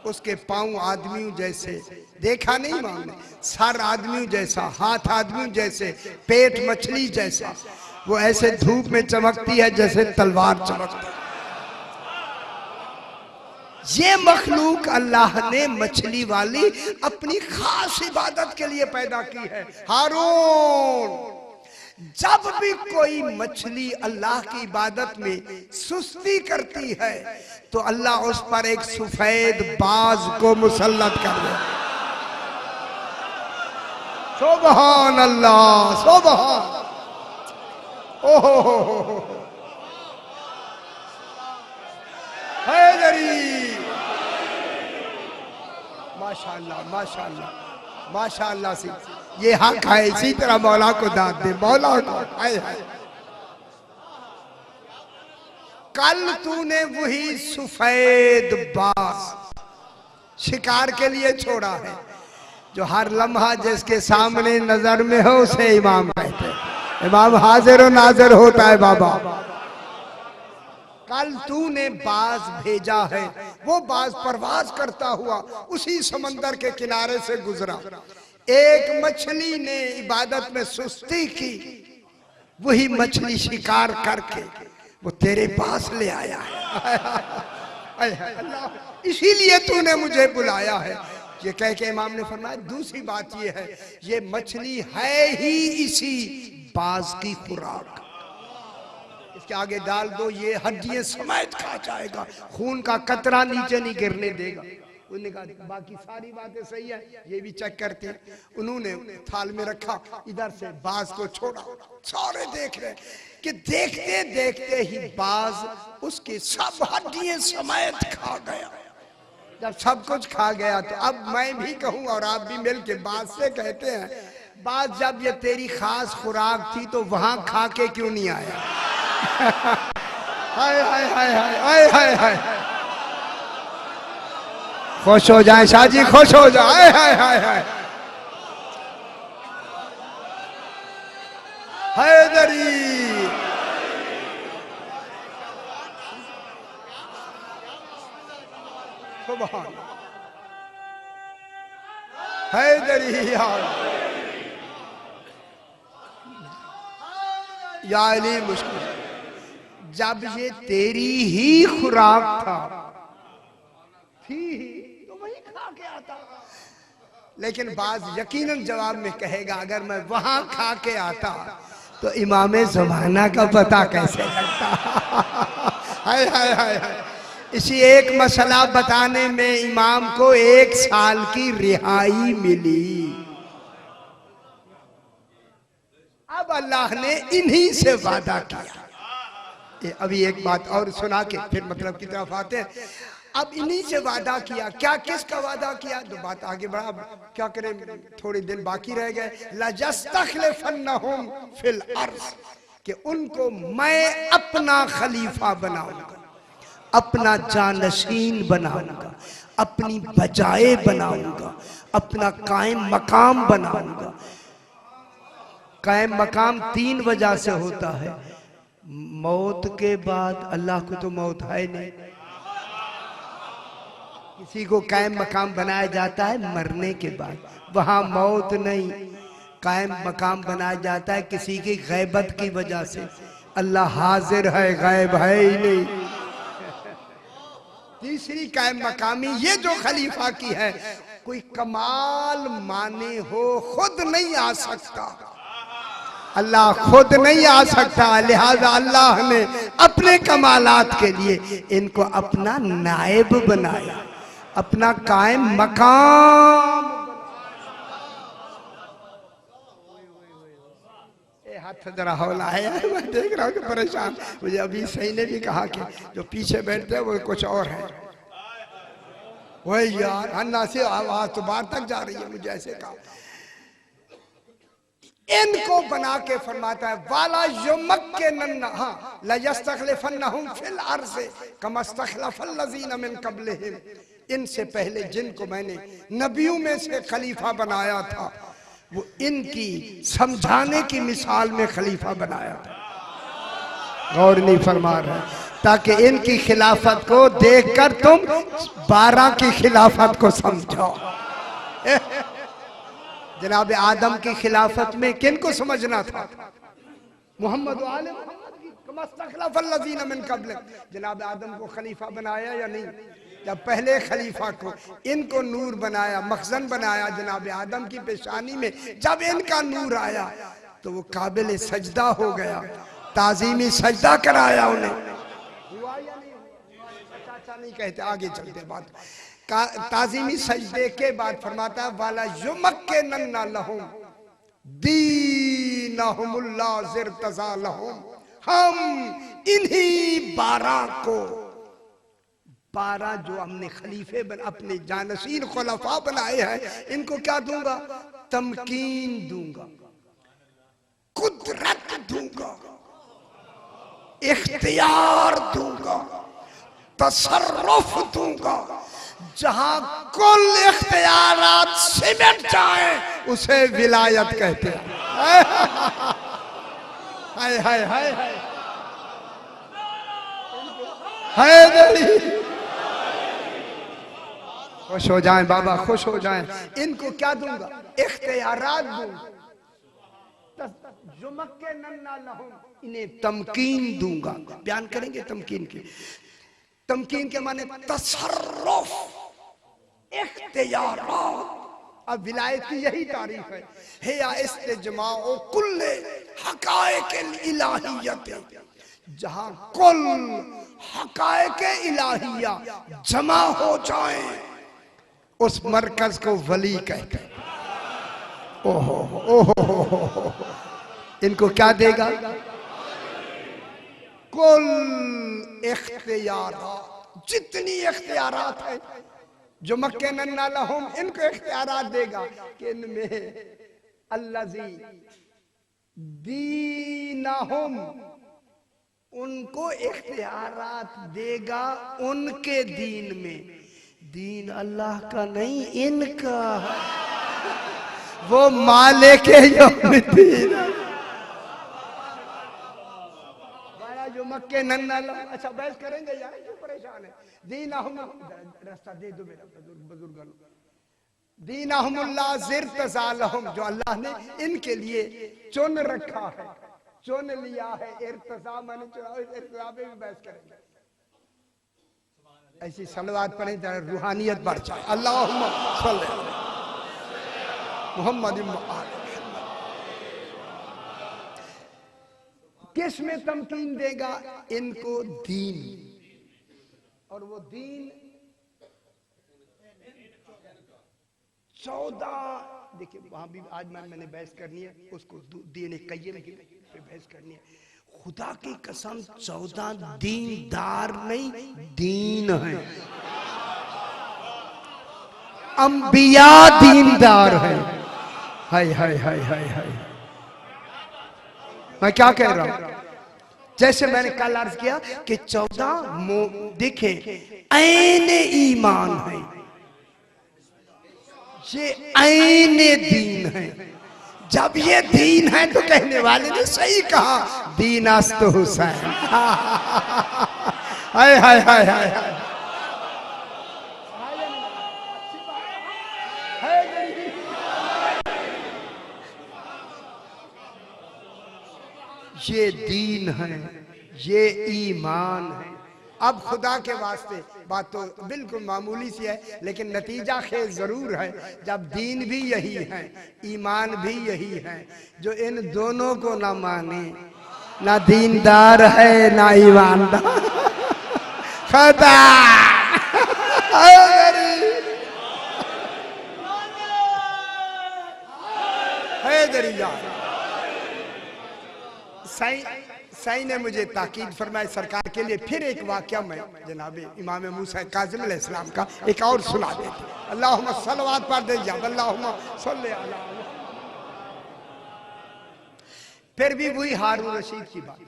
उसके पांव आदमियों जैसे, देखा नहीं मामले, सर आदमियों जैसा, हाथ आदमियों जैसे, पेट मछली जैसा, वो ऐसे धूप में चमकती है जैसे तलवार चमकती है। ये मखलूक अल्लाह ने मछली वाली अपनी खास इबादत के लिए पैदा की है। हारून, जब भी कोई मछली अल्लाह की इबादत में सुस्ती करती है तो अल्लाह उस पर एक सफेद बाज को मुसल्लत कर दे। सुभान अल्लाह, सुभान, ओहो हैदरी, माशाअल्लाह माशाअल्लाह माशाअल्लाह से ये हक है। इसी तरह मौला को दाद दे, मौला को। हाय हाय, कल तूने वही सफेद बाज शिकार के लिए छोड़ा है जो हर लम्हा जिसके सामने नजर में हो उसे इमाम कहते हैं। इमाम हाजिर और नाजिर होता है बाबा। कल तूने बाज भेजा है, वो बाज परवाज करता हुआ उसी समंदर के किनारे से गुजरा। एक मछली ने इबादत में सुस्ती की, वही मछली शिकार करके वो तेरे पास ले आया है। अल्लाह, इसीलिए तूने मुझे बुलाया है। ये कह के इमाम ने फरमाया, दूसरी बात ये है, ये मछली है ही इसी बाज की खुराक। इसके आगे डाल दो, ये हड्डियां समेत खा जाएगा, खून का कतरा नीचे नहीं गिरने देगा। उन्होंने कहा बाकी सारी बातें सही है, ये भी चेक करते हैं। उन्होंने थाल में रखा, इधर से बाज को छोड़ा। सारे देख रहे कि देखते देखते ही बाज उसके सब हड्डियां समेत खा गया। जब सब कुछ खा गया तो अब मैं भी कहूं और आप भी मिलके बाज से कहते हैं, बाज जब ये तेरी खास खुराक थी तो वहां खा के क्यों नहीं आया? हाय हाय हाय हाय हाय हाय, खुश हो जाए शाहजी, खुश हो जाए। हाय हाय हाय, हैदरी, सुभान, हैदरी या अली मुश्किल। जब ये तेरी ही खुराक था थी तो वही खा के आता। लेकिन बाज यकीनन जवाब में कहेगा, अगर मैं वहां खा के आता तो इमाम ज़माना का पता कैसे लगता? हाय हाय हाय हाय। इसी एक मसला बताने में इमाम को 1 साल की रिहाई मिली। अब अल्लाह ने इन्हीं से वादा किया। अभी एक बात और सुना के फिर मतलब की तरफ आते हैं। अब इन्हीं से वादा किया, क्या किसका वादा किया? तो बात आगे बढ़ा, क्या करें, थोड़े दिन बाकी रह गए। लजस्तखलिफन्नहुम फिल अर्ज़, कि उनको मैं अपना खलीफा बनाऊंगा, अपना जानशीन बनाऊंगा, अपनी बजाए बनाऊंगा, अपना कायम मकाम बनाऊंगा। कायम मकाम 3 वजह से होता है। मौत के बाद, अल्लाह को तो मौत है नहीं, किसी को कायम मकाम बनाया जाता है मरने के बाद, वहां मौत नहीं। कायम मकाम बनाया जाता है किसी की गैबत की वजह से। अल्लाह हाजिर है, गैब है ही नहीं। तीसरी कायम मकामी ये जो खलीफा की है, कोई कमाल माने हो खुद नहीं आ सकता, अल्लाह खुद नहीं आ सकता। लिहाजा अल्लाह ने अपने कमालात के लिए इनको अपना नायब बनाया, अपना कायम मकाम। हाथ जरा हौला है, मैं देख रहा हूँ कि परेशान। मुझे अभी सही ने भी कहा कि जो पीछे बैठते हैं वो कुछ और है। वही यार अन्ना से आवाज तो बाहर तक जा रही है। मुझे ऐसे कहा, इनको बना के फरमाता है वाला युमक्किनन्ना, हाँ, लयस्तखलिफन्नहुम फिल अर्ज़ कमस्तखलफल्लज़ीना मिन क़ब्लिहिम। इनसे पहले जिनको मैंने नबियों में से खलीफा बनाया था, वो इनकी समझाने की मिसाल में खलीफा बनाया था। गौर नहीं फरमा रहे। ताकि इनकी खिलाफत को देखकर तुम 12 की खिलाफत को समझो। जनाब आदम की खिलाफत में किन को समझना था? मोहम्मद वाले मिन क़ब्ल। जनाब आदम को खलीफा बनाया या नहीं? जब पहले खलीफा को इनको नूर बनाया, मखजन बनाया जनाब आदम की पेशानी में, जब इनका नूर आया तो वो काबिल सजदा हो गया, ताजीमी सजदा कराया उन्हें। हुआ या नहीं? अच्छा नहीं कहते, आगे चलते बात। ताजीमी सजदे के बाद फरमाता है वाला युमक्किनन्ना लहुम दीनहुमुल्लाह ज़िरतज़ा लहुम। हम इन्हीं 12 को, 12 जो हमने खलीफे अपने जानशीन खुलफा बनाए हैं, इनको क्या दूंगा? तमकीन दूंगा, कुदरत दूंगा, इख्तियार दूंगा, तसर्रुफ दूंगा। जहां कुल इख्तियारात सिमट जाए उसे विलायत कहते हैं। हाय हाय हाय हाय, खुश हो जाएं बाबा, खुश हो जाएं। इनको क्या दूंगा? इख्तियारात दूंगा। युमक्किनन्ना लहुम, इन्हें तमकीन दूंगा। बयान करेंगे तमकीन की। तमकीन के माने तसर्रुफ, इख्तियारात। अब विलायत की यही तारीफ है, हिया इस्तिजमाउ कुल्ले हकायकिल इलाहियत। जहां कुल हकायक इलाहिया जमा हो जाए उस मरकज को वली कहते हैं। ओहो ओहो, इनको क्या देगा? कुल इख्तियारात, जितनी इख्तियारात है जो मक्किनन्ना लहुम, इनको इख्तियारात देगा कि इनमें अल्लज़ी दीनहुम, उनको इख्तियारात देगा उनके दीन में। दीन अल्लाह का नहीं, इनका। वो मालिक यौमिद्दीन, जो मक्किनन्ना लहुम। अच्छा बहस करेंगे यार, क्यों परेशान है? दीनहुम, रास्ता दे दो मेरा बुजुर्ग। दीनहुमुल्लाह ज़िरतज़ा लहुम, जो अल्लाह ने इनके लिए चुन रखा है, चुन लिया है। इर्तिज़ा माने इर्तिज़ा पे भी बहस करेंगे। ऐसी सलवात पढ़े जरा रूहानियत बढ़ जाए। अल्लाहुम्मा सल्ली अला मुहम्मद। किस में तमकीन देगा? इनको दीन। और वो दीन 14, देखिए वहां भी आज मैंने बहस करनी है, उसको दीन क़य्यिम पे बहस करनी है। खुदा की कसम 14 दीनदार नहीं, दीन है। अंबिया दीनदार है। हाय हाय हाय हाय हाय, मैं क्या कह रहा हूं? जैसे मैंने कल अर्ज किया कि 14 देखे ऐन ईमान है, ये ऐन दीन है। जब ये दीन है तो कहने वाले ने सही कहा, दीनास्त हुसैन। हाय हाय हाय हाय हाय, ये दीन है, ये ईमान है। अब खुदा के वास्ते बात तो बिल्कुल मामूली सी है, लेकिन नतीजा खेज जरूर है। जब दीन भी यही है, ईमान भी यही है, जो इन दोनों को ना माने, ना दीनदार है ना ईमानदार। खुदा साईं ने मुझे ताकीद फरमाई सरकार के लिए। फिर एक वाक़या मैं जनाब इमाम मूसा काज़िम अलैहिस्सलाम का एक और सुना देते। अल्लाहुम्मा सल्लवात पढ़ दीजिए, अल्लाहुम्मा सल्ली अला। फिर भी वही हारून रशीद की बात।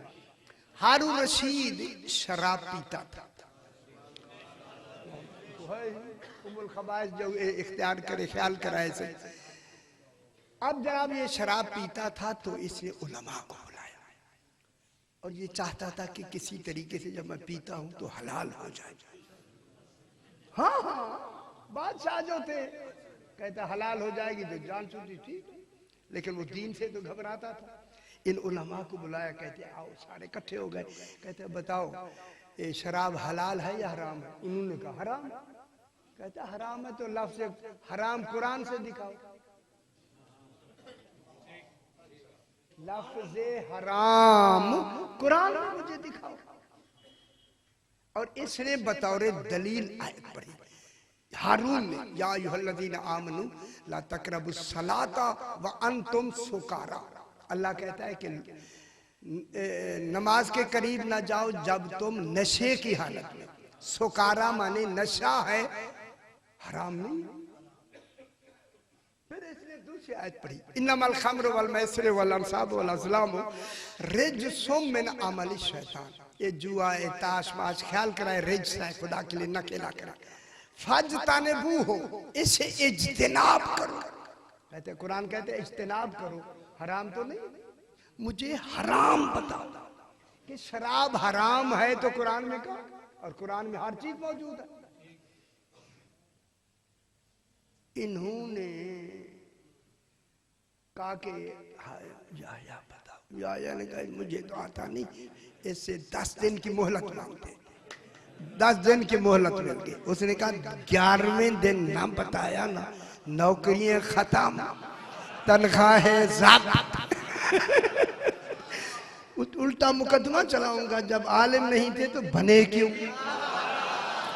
हारून रशीद शराब पीता था। उम्मुल खबाइस जो इख्तियार करे, ख्याल कराए से। अब जनाब ये शराब पीता था तो इसने उलमा को बुलाया और ये चाहता था कि किसी तरीके से जब मैं पीता हूं तो हलाल हो जाए। हाँ हाँ, बादशाह जो थे कहते हलाल हो जाएगी तो जान छूटी, ठीक, लेकिन वो दीन से तो घबराता था। इन उलमा को बुलाया, कहते आओ, सारे इकट्ठे हो गए। कहते बताओ ये शराब हलाल है या हराम है? उन्होंने कहा हराम। कहते हराम है तो लफ्ज़ हराम कुरान से दिखाओ, लफ्ज़ हराम कुरान में मुझे दिखाओ। और इसने बतौरे दलील आयत पढ़ी हारून ने, या अय्युहल्लज़ीना आमनू ला तक़रबुस सलाता व अंतुम सुकारा। अल्लाह कहता है कि नमाज के करीब ना जाओ जब तुम नशे की हालत में। सुकारा माने नशा है, हराम नहीं। फिर इसने दूसरी आयत पढ़ी, इन्नमल खम्रु वल मैसिरु वल अंसाबु वल अज़लामु रिज्सुम मिन अमलि शैतान। ये जुआ, ये ताश माश ख्याल कराए रिज्स है, खुदा के लिए न खेला करा। फज्तनिबू हो, इसे इज्तिनाब करो। कहते कुरान कहते इज्तिनाब करो, हराम तो नहीं। मुझे हराम बताओ कि शराब हराम है तो कुरान में कहा, और कुरान में हर चीज मौजूद है। इन्होंने कहा कि या बताओ, या ने कहा मुझे तो आता नहीं, इससे 10 दिन की मोहलत मांगते। 10 दिन की मोहलत मिल गई। उसने कहा 11वें दिन ना बताया ना, नौकरियां खत्म, तनख्वाहें ज़ब्त। उल्टा मुकदमा चलाऊंगा, जब आलिम नहीं थे तो बने क्यों?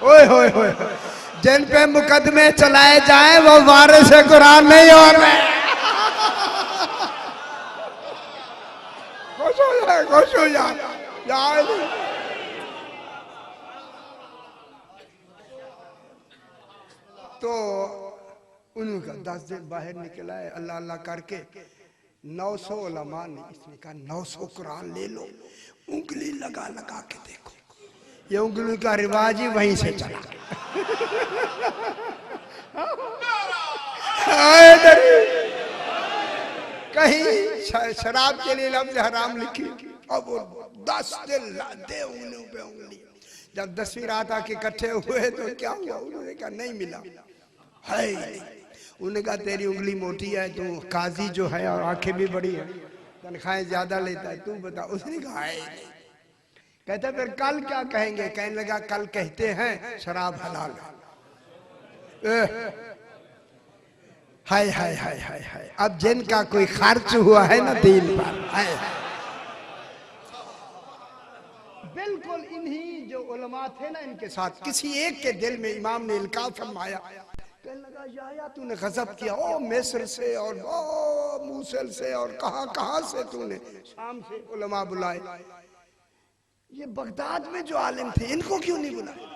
ओए होए होए, जिन पे मुकदमे चलाए जाए वो वारिस कुरान नहीं हो रहे। खुश हो जाए, खुश हो जाए। तो उनका 10 दिन बाहर निकला है, अल्लाह अल्लाह करके 900 उलमा ने इसने कहा 900 कुरान ले लो, उंगली लगा लगा के देखो। ये उंगली का रिवाज ही वहीं से चला। कहीं शराब के लिए लफ्ज़ हराम लिखी, अब 10 दिन दे उंगलियों पे उंगली। जब 10वीं रात आके इकट्ठे हुए तो क्या हुआ? उन्होंने कहा नहीं मिला है। उन्होंने कहा तेरी उंगली मोटी है, तू काजी जो है और आंखें भी बड़ी है, तनख्वाहें ज्यादा लेता है, तू बता। उसने कहा है नहीं। कहता फिर कल क्या कहेंगे? कहने लगा कल कहते हैं शराब हलाल है। हाय हाय हाय हाय हाय, अब जिनका कोई खर्च हुआ है ना दीन पर, हाय बिल्कुल इन्हीं जो उलमा थे ना, इनके साथ किसी एक के दिल में इमाम ने इल्का फरमाया। कहने लगा या तूने गजब किया, ओ मिस्र से और ओ मूसल से और कहां कहां से तूने, शाम से उलमा बुलाए, ये बगदाद में जो आलिम थे इनको क्यों नहीं बुलाया?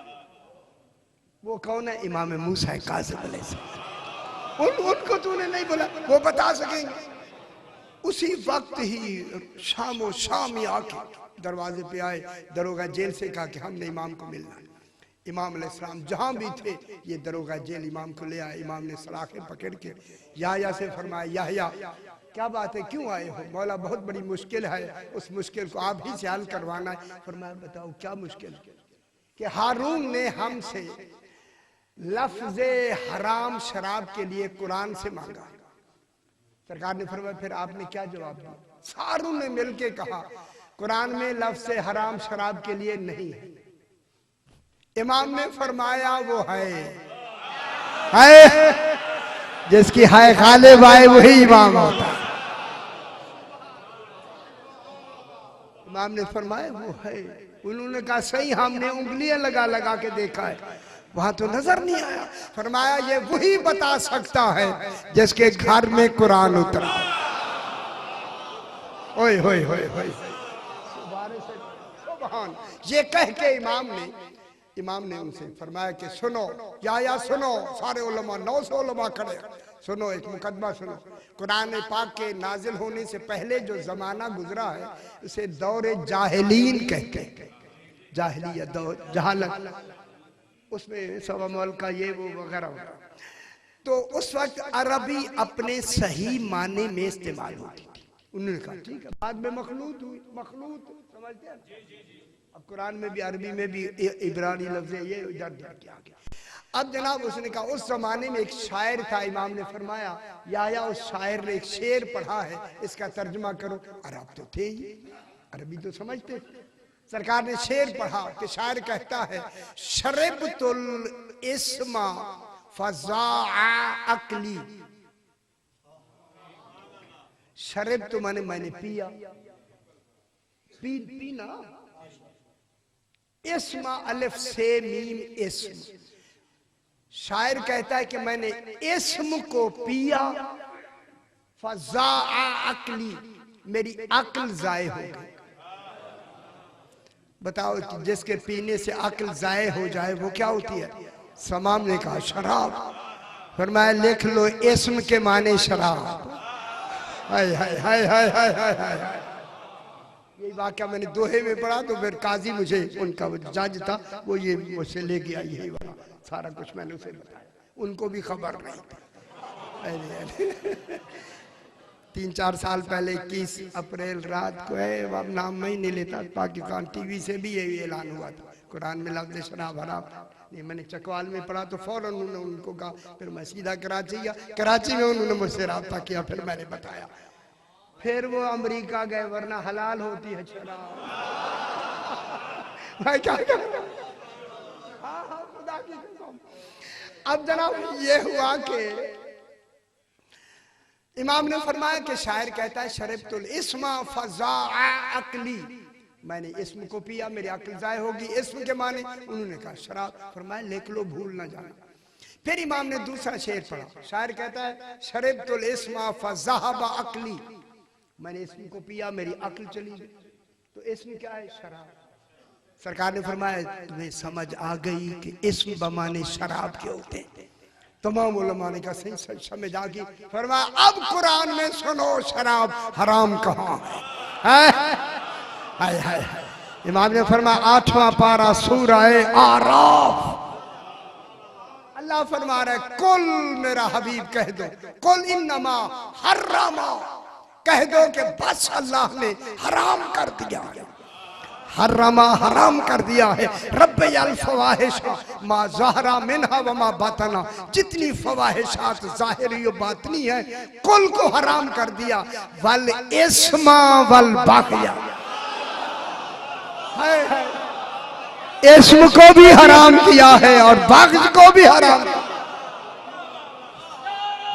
वो कौन है? इमाम मूसा काज़िम अलैहिस्सलाम। उनको तूने नहीं बुला, वो बता सकेंगे। उसी वक्त ही शामो शाम आके दरवाजे पे आए, दरोगा जेल से कहा कि हमने इमाम को मिलना है। इमाम अलैहिस्सलाम जहां भी थे, ये दरोगा जेल इमाम को ले आए। इमाम ने सलाखें पकड़ के याह्या से फरमाया, याह्या क्या बात है, क्यों आए हो? मौला बहुत बड़ी मुश्किल है, उस मुश्किल को आप ही से हल करवाना है। फरमाया बताओ क्या मुश्किल? कि हारून ने हमसे लफ्ज़े हराम शराब के लिए कुरान से मांगा। सरकार ने फरमाया फिर आपने क्या जवाब दिया? सारों ने मिलके कहा कुरान में लफ्ज़ हराम शराब के लिए नहीं है। इमाम ने फरमाया वो है जिसकी है गालिब आए वही इमाम होता है। इमाम ने फरमाया वो है। उन्होंने कहा सही, हमने उंगलियां लगा लगा के देखा है, वहां तो नजर नहीं आया। फरमाया ये वही बता सकता है जिसके घर में कुरान उतरा। ओए होए होए होए, सुभान। ये कह के इमाम ने उनसे फरमाया कि सुनो या सुनो, सारे उलमा 900 उलमा खड़े, सुनो एक मुकदमा सुनो। कुरान पाक के नाजिल होने से पहले जो जमाना गुजरा है उसे दौरे जाहिलीन कहते हैं। जाहिलियत दौर, जहालत, उसमें सवामल का ये वो वगैरह वगैरह। तो उस वक्त अरबी अपने सही माने में इस्तेमाल होती थी। उन्होंने कहा ठीक है, बाद में मखलूत हुई। मखलूत समझते हैं? अब कुरान में भी, अरबी में भी इब्रानी लफ्ज है, ये इधर के आगे। अब जनाब उसने कहा उस जमाने में एक शायर था, इमाम ने फरमाया या उस शायर ने एक शेर पढ़ा है, इसका तर्जुमा करो। अरब तो थे ही, अरबी तो समझते। सरकार ने शेर पढ़ा कि शायर कहता है शरबतुल इस्मा फज़ा अक्ली। शरब तो मैंने पिया, पीना। इस्मा अलिफ से मीम इस्म। शायर कहता है कि मैंने इस्म को पिया, फज़ा अक्ली, मेरी अक्ल जाए हो गई। बताओ कि जिसके पीने से अक्ल जाए हो जाए वो क्या होती है? समाम ने कहा शराब। फरमाया लिख लो इस्म के माने शराब। हाय हाय हाय हाय हाय हाय हाय। ये वाकया मैंने दोहे में पढ़ा तो फिर काजी मुझे, उनका जज था वो, ये मुझसे ले गया यही वाला सारा कुछ मैंने उसे बताया, उनको भी खबर नहीं थी। 3-4 साल पहले 21 अप्रैल रात को है, अब नाम में ही नहीं लेता, पाकिस्तान टीवी से भी यही ऐलान हुआ था कुरान में लफ्ज़ शराब हराम। नहीं मैंने चकवाल में पढ़ा तो फौरन उन्होंने उनको कहा, फिर मैं सीधा कराची गया, कराची में उन्होंने मुझसे रब्ता किया, फिर मैंने बताया। फिर वो अमेरिका गए, वरना हलाल होती है शराब। मैं क्या करूं? हाँ खुदा की कसम। अब जनाब ये हुआ कि इमाम ने फरमाया कि शायर कहता है शरबतुल इस्मा फज़ा अक्ली, मैंने इस्म को पिया, मेरी अक्ल जाए होगी। इस्म के माने उन्होंने कहा शराब। फरमाया लिख लो भूल ना जाना। फिर इमाम ने दूसरा शेर पढ़ा। शायर कहता है शरबतुल इस्मा फज़ाहब अक्ली, मैंने इस्म को पिया, मेरी अक्ल चली गई। तो इस्म क्या है? शराब। सरकार ने फरमाया तुम्हें समझ आ गई कि इस्म बमाने शराब के होते हैं। तमाम उलमा ने कहा सही समझ आ गई। फरमाया अब कुरान में सुनो शराब हराम कहाँ है? हाय हाय। इमाम ने फरमाया 8वां पारा सूरह आराफ, अल्लाह फरमा रहा है कुल मेरा हबीब कह दो, कुल इन्नमा हर्रमा, कह दो कि बस अल्लाह ने हराम कर दिया है, हर्रमा हराम कर दिया है। रब्बल फवाहिश मा ज़हरा मिनहा व मा बतना, जितनी फवाहिशात ज़ाहिरी और बातनी है कुल को हराम कर दिया। वल इस्मा वल बाकिया, इस्म को भी हराम किया है और बाग़ को भी हराम।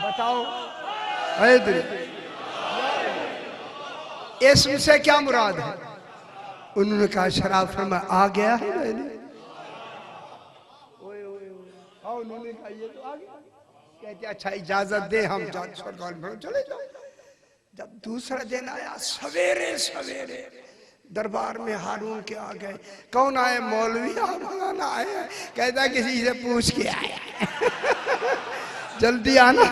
बताओ इस्म से क्या मुराद है? उन्होंने कहा शराब। फरमा आ गया है मैंने। उन्होंने कहा ये तो आ गया। कहते अच्छा इजाजत दे हम चले जाओ। जब दूसरा दिन आया सवेरे सवेरे दरबार में हारून के आ गए। कौन आए? मौलवी मौलाना आए। कहता किसी से पूछ के आया। जल्दी आना।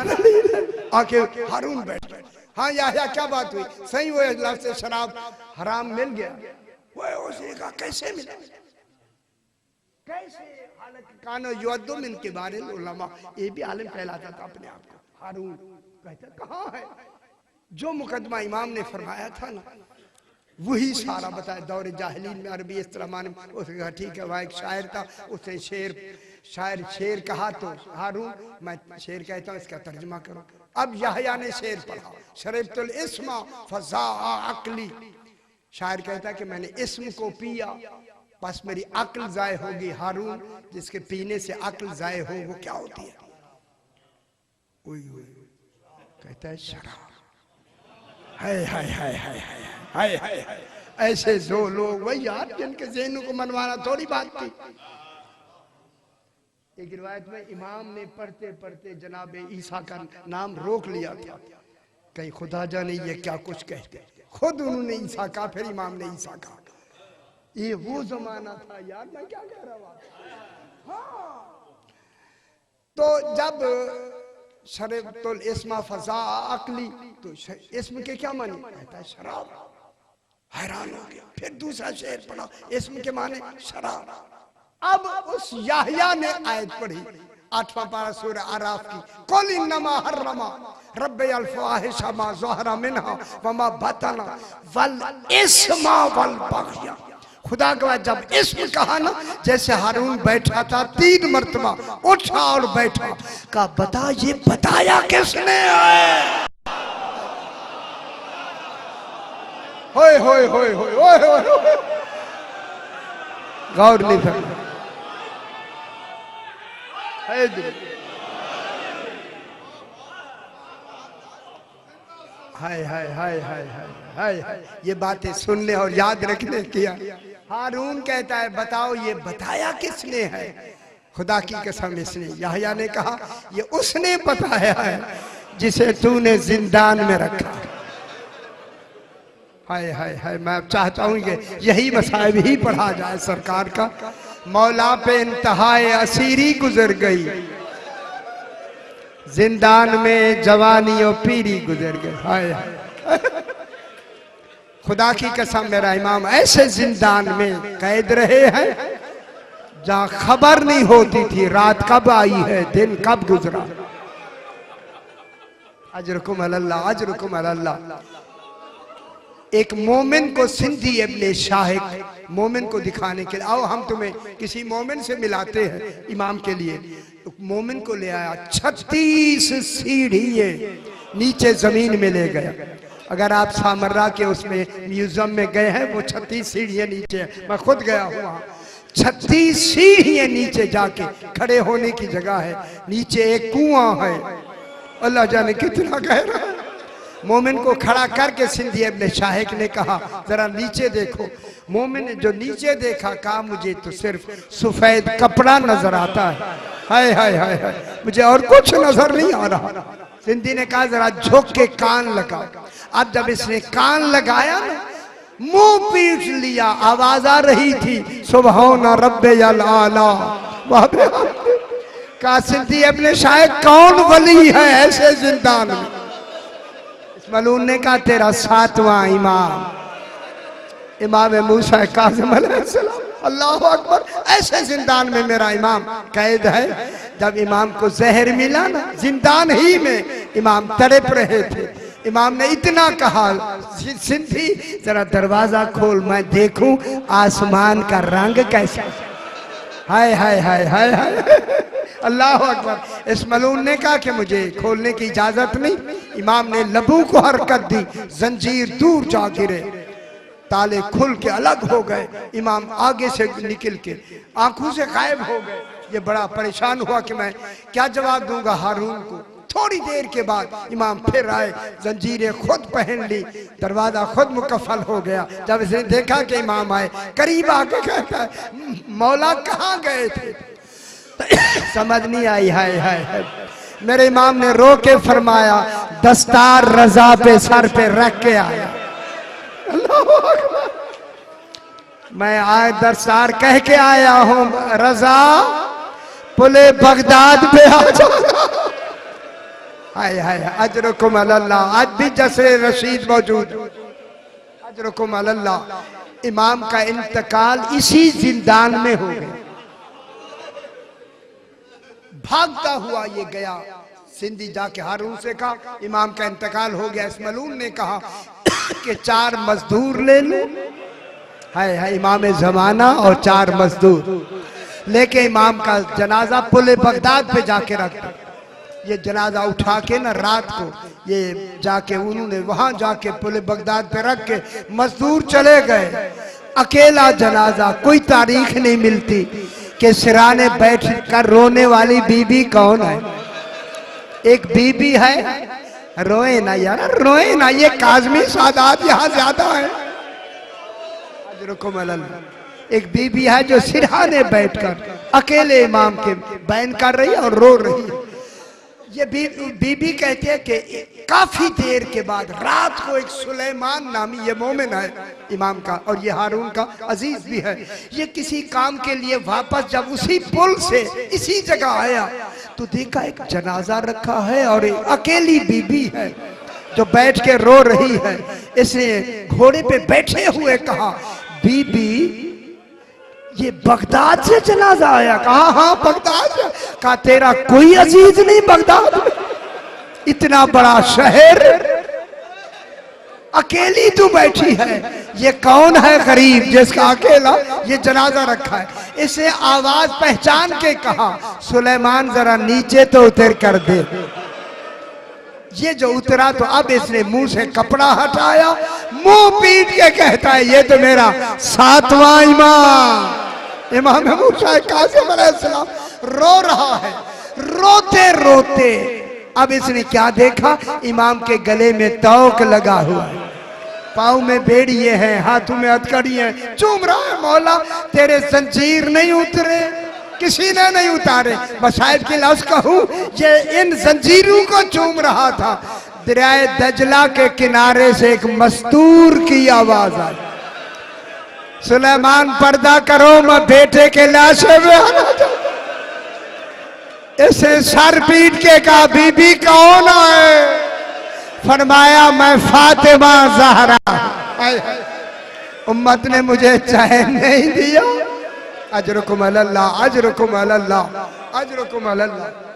आके हारून बैठ गए। हाँ या क्या बात हुई? सही वो अल्लाह से शराब हराम मिल गया। वो उसने कहा कैसे मिला? कैसे? हालांकि कानो युद्दो मिन के बारे में उलमा, ये भी आलिम कहलाता था अपने आप को। हारून कहता कहाँ है? जो मुकदमा इमाम ने फरमाया था ना वही सारा बताया। दौरे जाहिलीन में अरबी इस तरह माने। उसने कहा ठीक है। वहाँ एक शायर था, उसने शायर शेर कहा तो हारून मैं शेर कहता हूँ, इसका तर्जुमा करो। अब यहया ने शेर पढ़ा शरबतुल इस्मा फज़ा अक्ली। शायर कहता है कि मैंने इस्म को पिया बस मेरी अक्ल जाए होगी। हारून जिसके पीने से अक्ल जाए हो वो क्या होती है? कहता है शराब। हाय हाय हाय हाय हाय हाय हाय। ऐसे जो लोग वही यार जिनके ज़हनों को मनवाना थोड़ी बात थी। एक रिवायत में इमाम ने पढ़ते पढ़ते जनाब ईसा का नाम रोक लिया था। कहीं खुदा जाने ये क्या कुछ कहते। खुद उन्होंने ईसा कहा, फिर इमाम ने ईसा कहा। ये वो जमाना था यार, मैं क्या कह रहा हूँ। हाँ। तो जब शरबतुल इस्मा फज़ा अक्ली, तो इस्म के क्या माने? कहता है शराब। हैरान हो गया। फिर दूसरा शेर पढ़ा, इस्म के माने शराब। अब उस याहया ने आयत पढ़ी 8वां पारा सूरह आराफ की, कुल इन्नमा हर्रमा रब्बल फाहिशा मा ज़हरा मिनहा व मा बतना वल इस्मा वल बग़या। खुदा गवाह जब इसमें कहा ना, जैसे हारून बैठा था 3 मर्तबा उठा और बैठा, कहा बता ये बताया किसने है? होए होए होए होए होए होए, गौर नहीं फरमा। हाय हाय हाय हाय हाय हाय, ये बातें सुनने और याद रखने किया। हारून कहता है बताओ ये बताया किसने है? खुदा की कसम इसने, यहया ने कहा ये उसने बताया है जिसे तूने जिंदान में रखा। हाय हाय हाय, मैं चाहता हूँ कि यही मसाइब ही पढ़ा जाए सरकार का। मौला पे इंतहाए असीरी गुजर गई, जिंदान में जवानी और पीरी गुजर गई। हाय हाय, खुदा की कसम मेरा इमाम ऐसे जिंदान में कैद रहे हैं जहां खबर नहीं होती थी रात कब आई है, दिन कब गुजरा। अजरुकुम अल्लाह, अजरुकुम अल्लाह। एक मोमिन को सिंधी इब्ने शाहिक मोमिन को दिखाने के लिए, आओ हम तुम्हें किसी मोमिन से मिलाते हैं इमाम के लिए। तो मोमिन को ले आया, 36 सीढ़ियां नीचे जमीन में ले गया। अगर आप सामर्रा के उसमें म्यूजियम में गए हैं, वो 36 सीढ़ियां नीचे है, मैं खुद गया हूँ वहाँ। 36 सीढ़ियां नीचे जाके खड़े होने की जगह है, नीचे एक कुआं है, अल्लाह जाने कितना गहरा है। मोमिन को खड़ा करके सिंधी इब्ने शाहिक ने कहा जरा नीचे देखो। मोमिन ने जो नीचे देखा, कहा मुझे तो सिर्फ सफेद कपड़ा नजर आता है। हाय हाय हाय हाय, मुझे और कुछ नजर नहीं आ रहा। सिंधी ने कहा जरा झुक के कान लगा। अब जब इसने कान लगाया ना, मुंह पीट लिया, आवाज आ रही थी सुबहान रब्बियल आला। कहा सिंधी इब्ने शाहिक कौन वली है ऐसे जिंदान में? मलून ने कहा तेरा 7वां इमाम, इमाम मूसा काज़िम अलैहिस्सलाम। अल्लाहु अकबर, ऐसे जिंदान में मेरा इमाम कैद है। जब इमाम को जहर मिला ना, जिंदान ही में इमाम तड़प रहे थे। इमाम ने इतना कहा सिंधी जरा दरवाजा खोल, मैं देखूं आसमान का रंग कैसा। हाय हाय हाय हाय हाय, अल्लाह अकबर। इस मलून ने कहा कि मुझे खोलने की इजाजत नहीं। इमाम ने लबों को हरकत दी, जंजीर दूर जा गिरे, ताले खुल के अलग हो गए। इमाम आगे से निकल के आंखों से गायब हो गए। ये बड़ा परेशान हुआ कि मैं क्या जवाब दूंगा हारून को। थोड़ी देर के बाद इमाम फिर आए, जंजीरें खुद पहन ली, दरवाजा खुद मुकफ्फल हो गया। जब इसने देखा कि इमाम आए, करीब आके कहता है मौला कहाँ गए थे? समझ नहीं आई। हाय हाय हाय, मेरे इमाम ने रो के फरमाया दस्तार रजा पे सर पे रख के आया। अल्लाह अकबर, मैं आज दस्तार कह के आया हूं, रजा पुले बगदाद पे आ जाना। हाय हाय, अजरुकुम अल्लाह। आज भी जसरे रशीद मौजूद, अजरुकुम अल्लाह। इमाम का इंतकाल इसी जिंदान में हो गया। भागता हुआ ये गया, सिंधी जाके हारून से कहा इमाम का इंतकाल हो गया। इस मलून ने कहा कि 4 मजदूर ले लो। हाय हाय, इमाम जमाना और 4 मजदूर लेके इमाम का जनाजा पुले बगदाद पे जाके रख। ये जनाजा उठा के ना रात को ये जाके उन्होंने वहां जाके पुले बगदाद पे रख के मजदूर चले गए। अकेला जनाजा, कोई तारीख नहीं मिलती कि सिराने बैठ कर रोने वाली बीबी कौन है। एक बीबी है, रोए ना यार, रोए ना, ये काज़मी सादात यहाँ ज्यादा है। अजरुकुम अल्लाह। एक बीबी है जो सिरहाने बैठकर अकेले इमाम के बयान कर रही है और रो रही है। ये बीबी कहते हैं कि काफी देर के बाद रात को एक सुलेमान नामी ये मोमिन है इमाम का और ये हारून का अजीज भी है। ये किसी काम के लिए वापस जब उसी पुल से इसी जगह आया तो देखा एक जनाजा रखा है और एक अकेली बीबी है जो बैठ के रो रही है। इसने घोड़े पे बैठे हुए कहा बीबी ये बगदाद से जनाजा आया? कहा हाँ बगदाद से। कहा तेरा कोई अजीज नहीं बगदाद में? इतना बड़ा शहर, अकेली तू बैठी है। ये कौन है गरीब जिसका अकेला ये जनाजा रखा है? इसे आवाज पहचान के कहा, सुलेमान जरा नीचे तो उतर कर दे। ये जो उतरा तो अब इसने मुंह से कपड़ा हटाया, मुंह पीट के कहता है ये तो मेरा सातवां इमाम, इमाम मूसा कासिम अलैहिस्सलाम रो रहा है। रोते रोते अब इसने क्या देखा, इमाम के गले में तौक लगा हुआ है, पाँव में बेड़िए हैं, हाथों में हथकड़ी है, चूम रहा है मौला तेरे जंजीर नहीं उतरे, किसी ने नहीं उतारे। शायद के लफ्ज कहूं, ये इन जंजीरों को चूम रहा था। दरियाए दजला के किनारे से एक मस्तूर की आवाज आई, सुलेमान पर्दा करो, मैं बेटे के लाशे में आना चाहता। इसे सर पीट के कहा बीबी कौन है? फरमाया मैं फातिमा ज़हरा। उम्मत ने मुझे चैन नहीं दिया। अजरुकुम अल्लाह, अजरुकुम अल्लाह, अजरुकुम अल्लाह।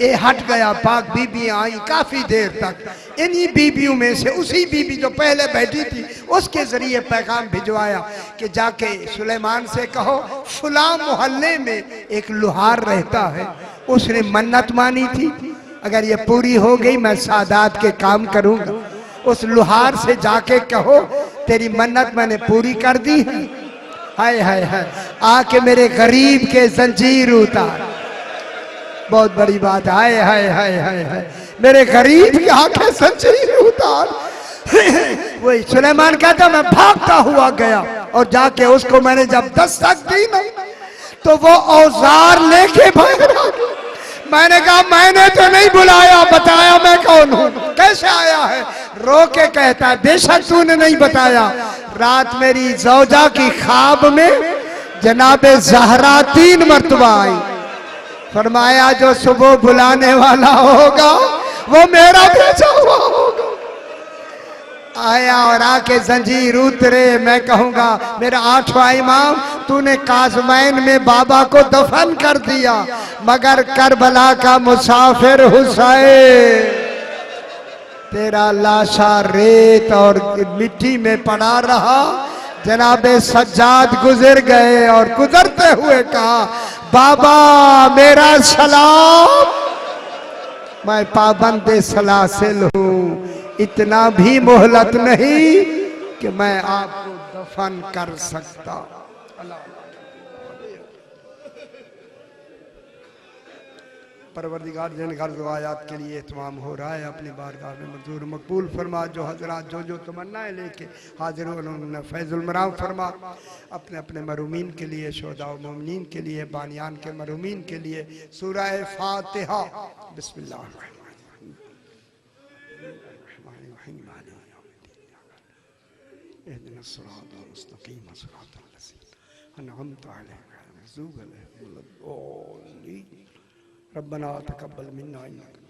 ये हट गया। पाक बीबियां आई काफी देर तक। इन्हीं बीबियों में से उसी बीबी जो पहले बैठी थी उसके जरिए पैगाम भिजवाया कि जाके सुलेमान से कहो फुला मोहल्ले में एक लुहार रहता है, उसने मन्नत मानी थी, अगर ये पूरी हो गई मैं सादात के काम करूंगा। उस लुहार से जाके कहो तेरी मन्नत मैंने पूरी कर दी है। हाय हाय हाय, आके मेरे गरीब के जंजीर उतार। बहुत बड़ी बात। हाय हाय हाय हाय हाय, मेरे गरीब की आंखें जंजीर उतार। वही सुलेमान कहता मैं भागता हुआ गया और जाके उसको मैंने जब दस्तक दी ना तो वो औजार लेके भाग रहा। मैंने कहा मैंने तो नहीं बुलाया, बताया मैं कौन हूँ, कैसे आया है? रो के कहता है बेशक तूने नहीं बताया, रात मेरी जौजा की ख्वाब में जनाबे ज़हरा 3 मरतबा आई। फरमाया जो सुबह बुलाने वाला होगा वो मेरा भेजा हुआ होगा। आया और आके जंजीर उतरे। मैं कहूंगा मेरा 8वां इमाम, तूने काज़मैन में बाबा को दफन कर दिया, मगर करबला का मुसाफिर हुसैन तेरा लाशा रेत और मिट्टी में पड़ा रहा। जनाबे सज्जाद गुजर गए और गुजरते हुए कहा बाबा मेरा सलाम, मैं पाबंदे सलासिल हूँ, इतना भी मोहलत नहीं कि मैं आपको दफन कर सकता। परवरदिगार जिन गर्ज आयात के लिए इत्माम हो रहा है अपनी बारगाह में मंजूर मकबूल फरमा। जो हजरात जो तमन्नाएं लेके हाजिर हो उन्होंने फैजुल मराम फरमा। अपने अपने मरूमीन के लिए, शोहदा व मोमिनीन के लिए, बानियान के मरूमीन के लिए सूरह फातिहा। बिस्मिल्लाह रब्बना तक़ब्बल मिन्ना इन्नका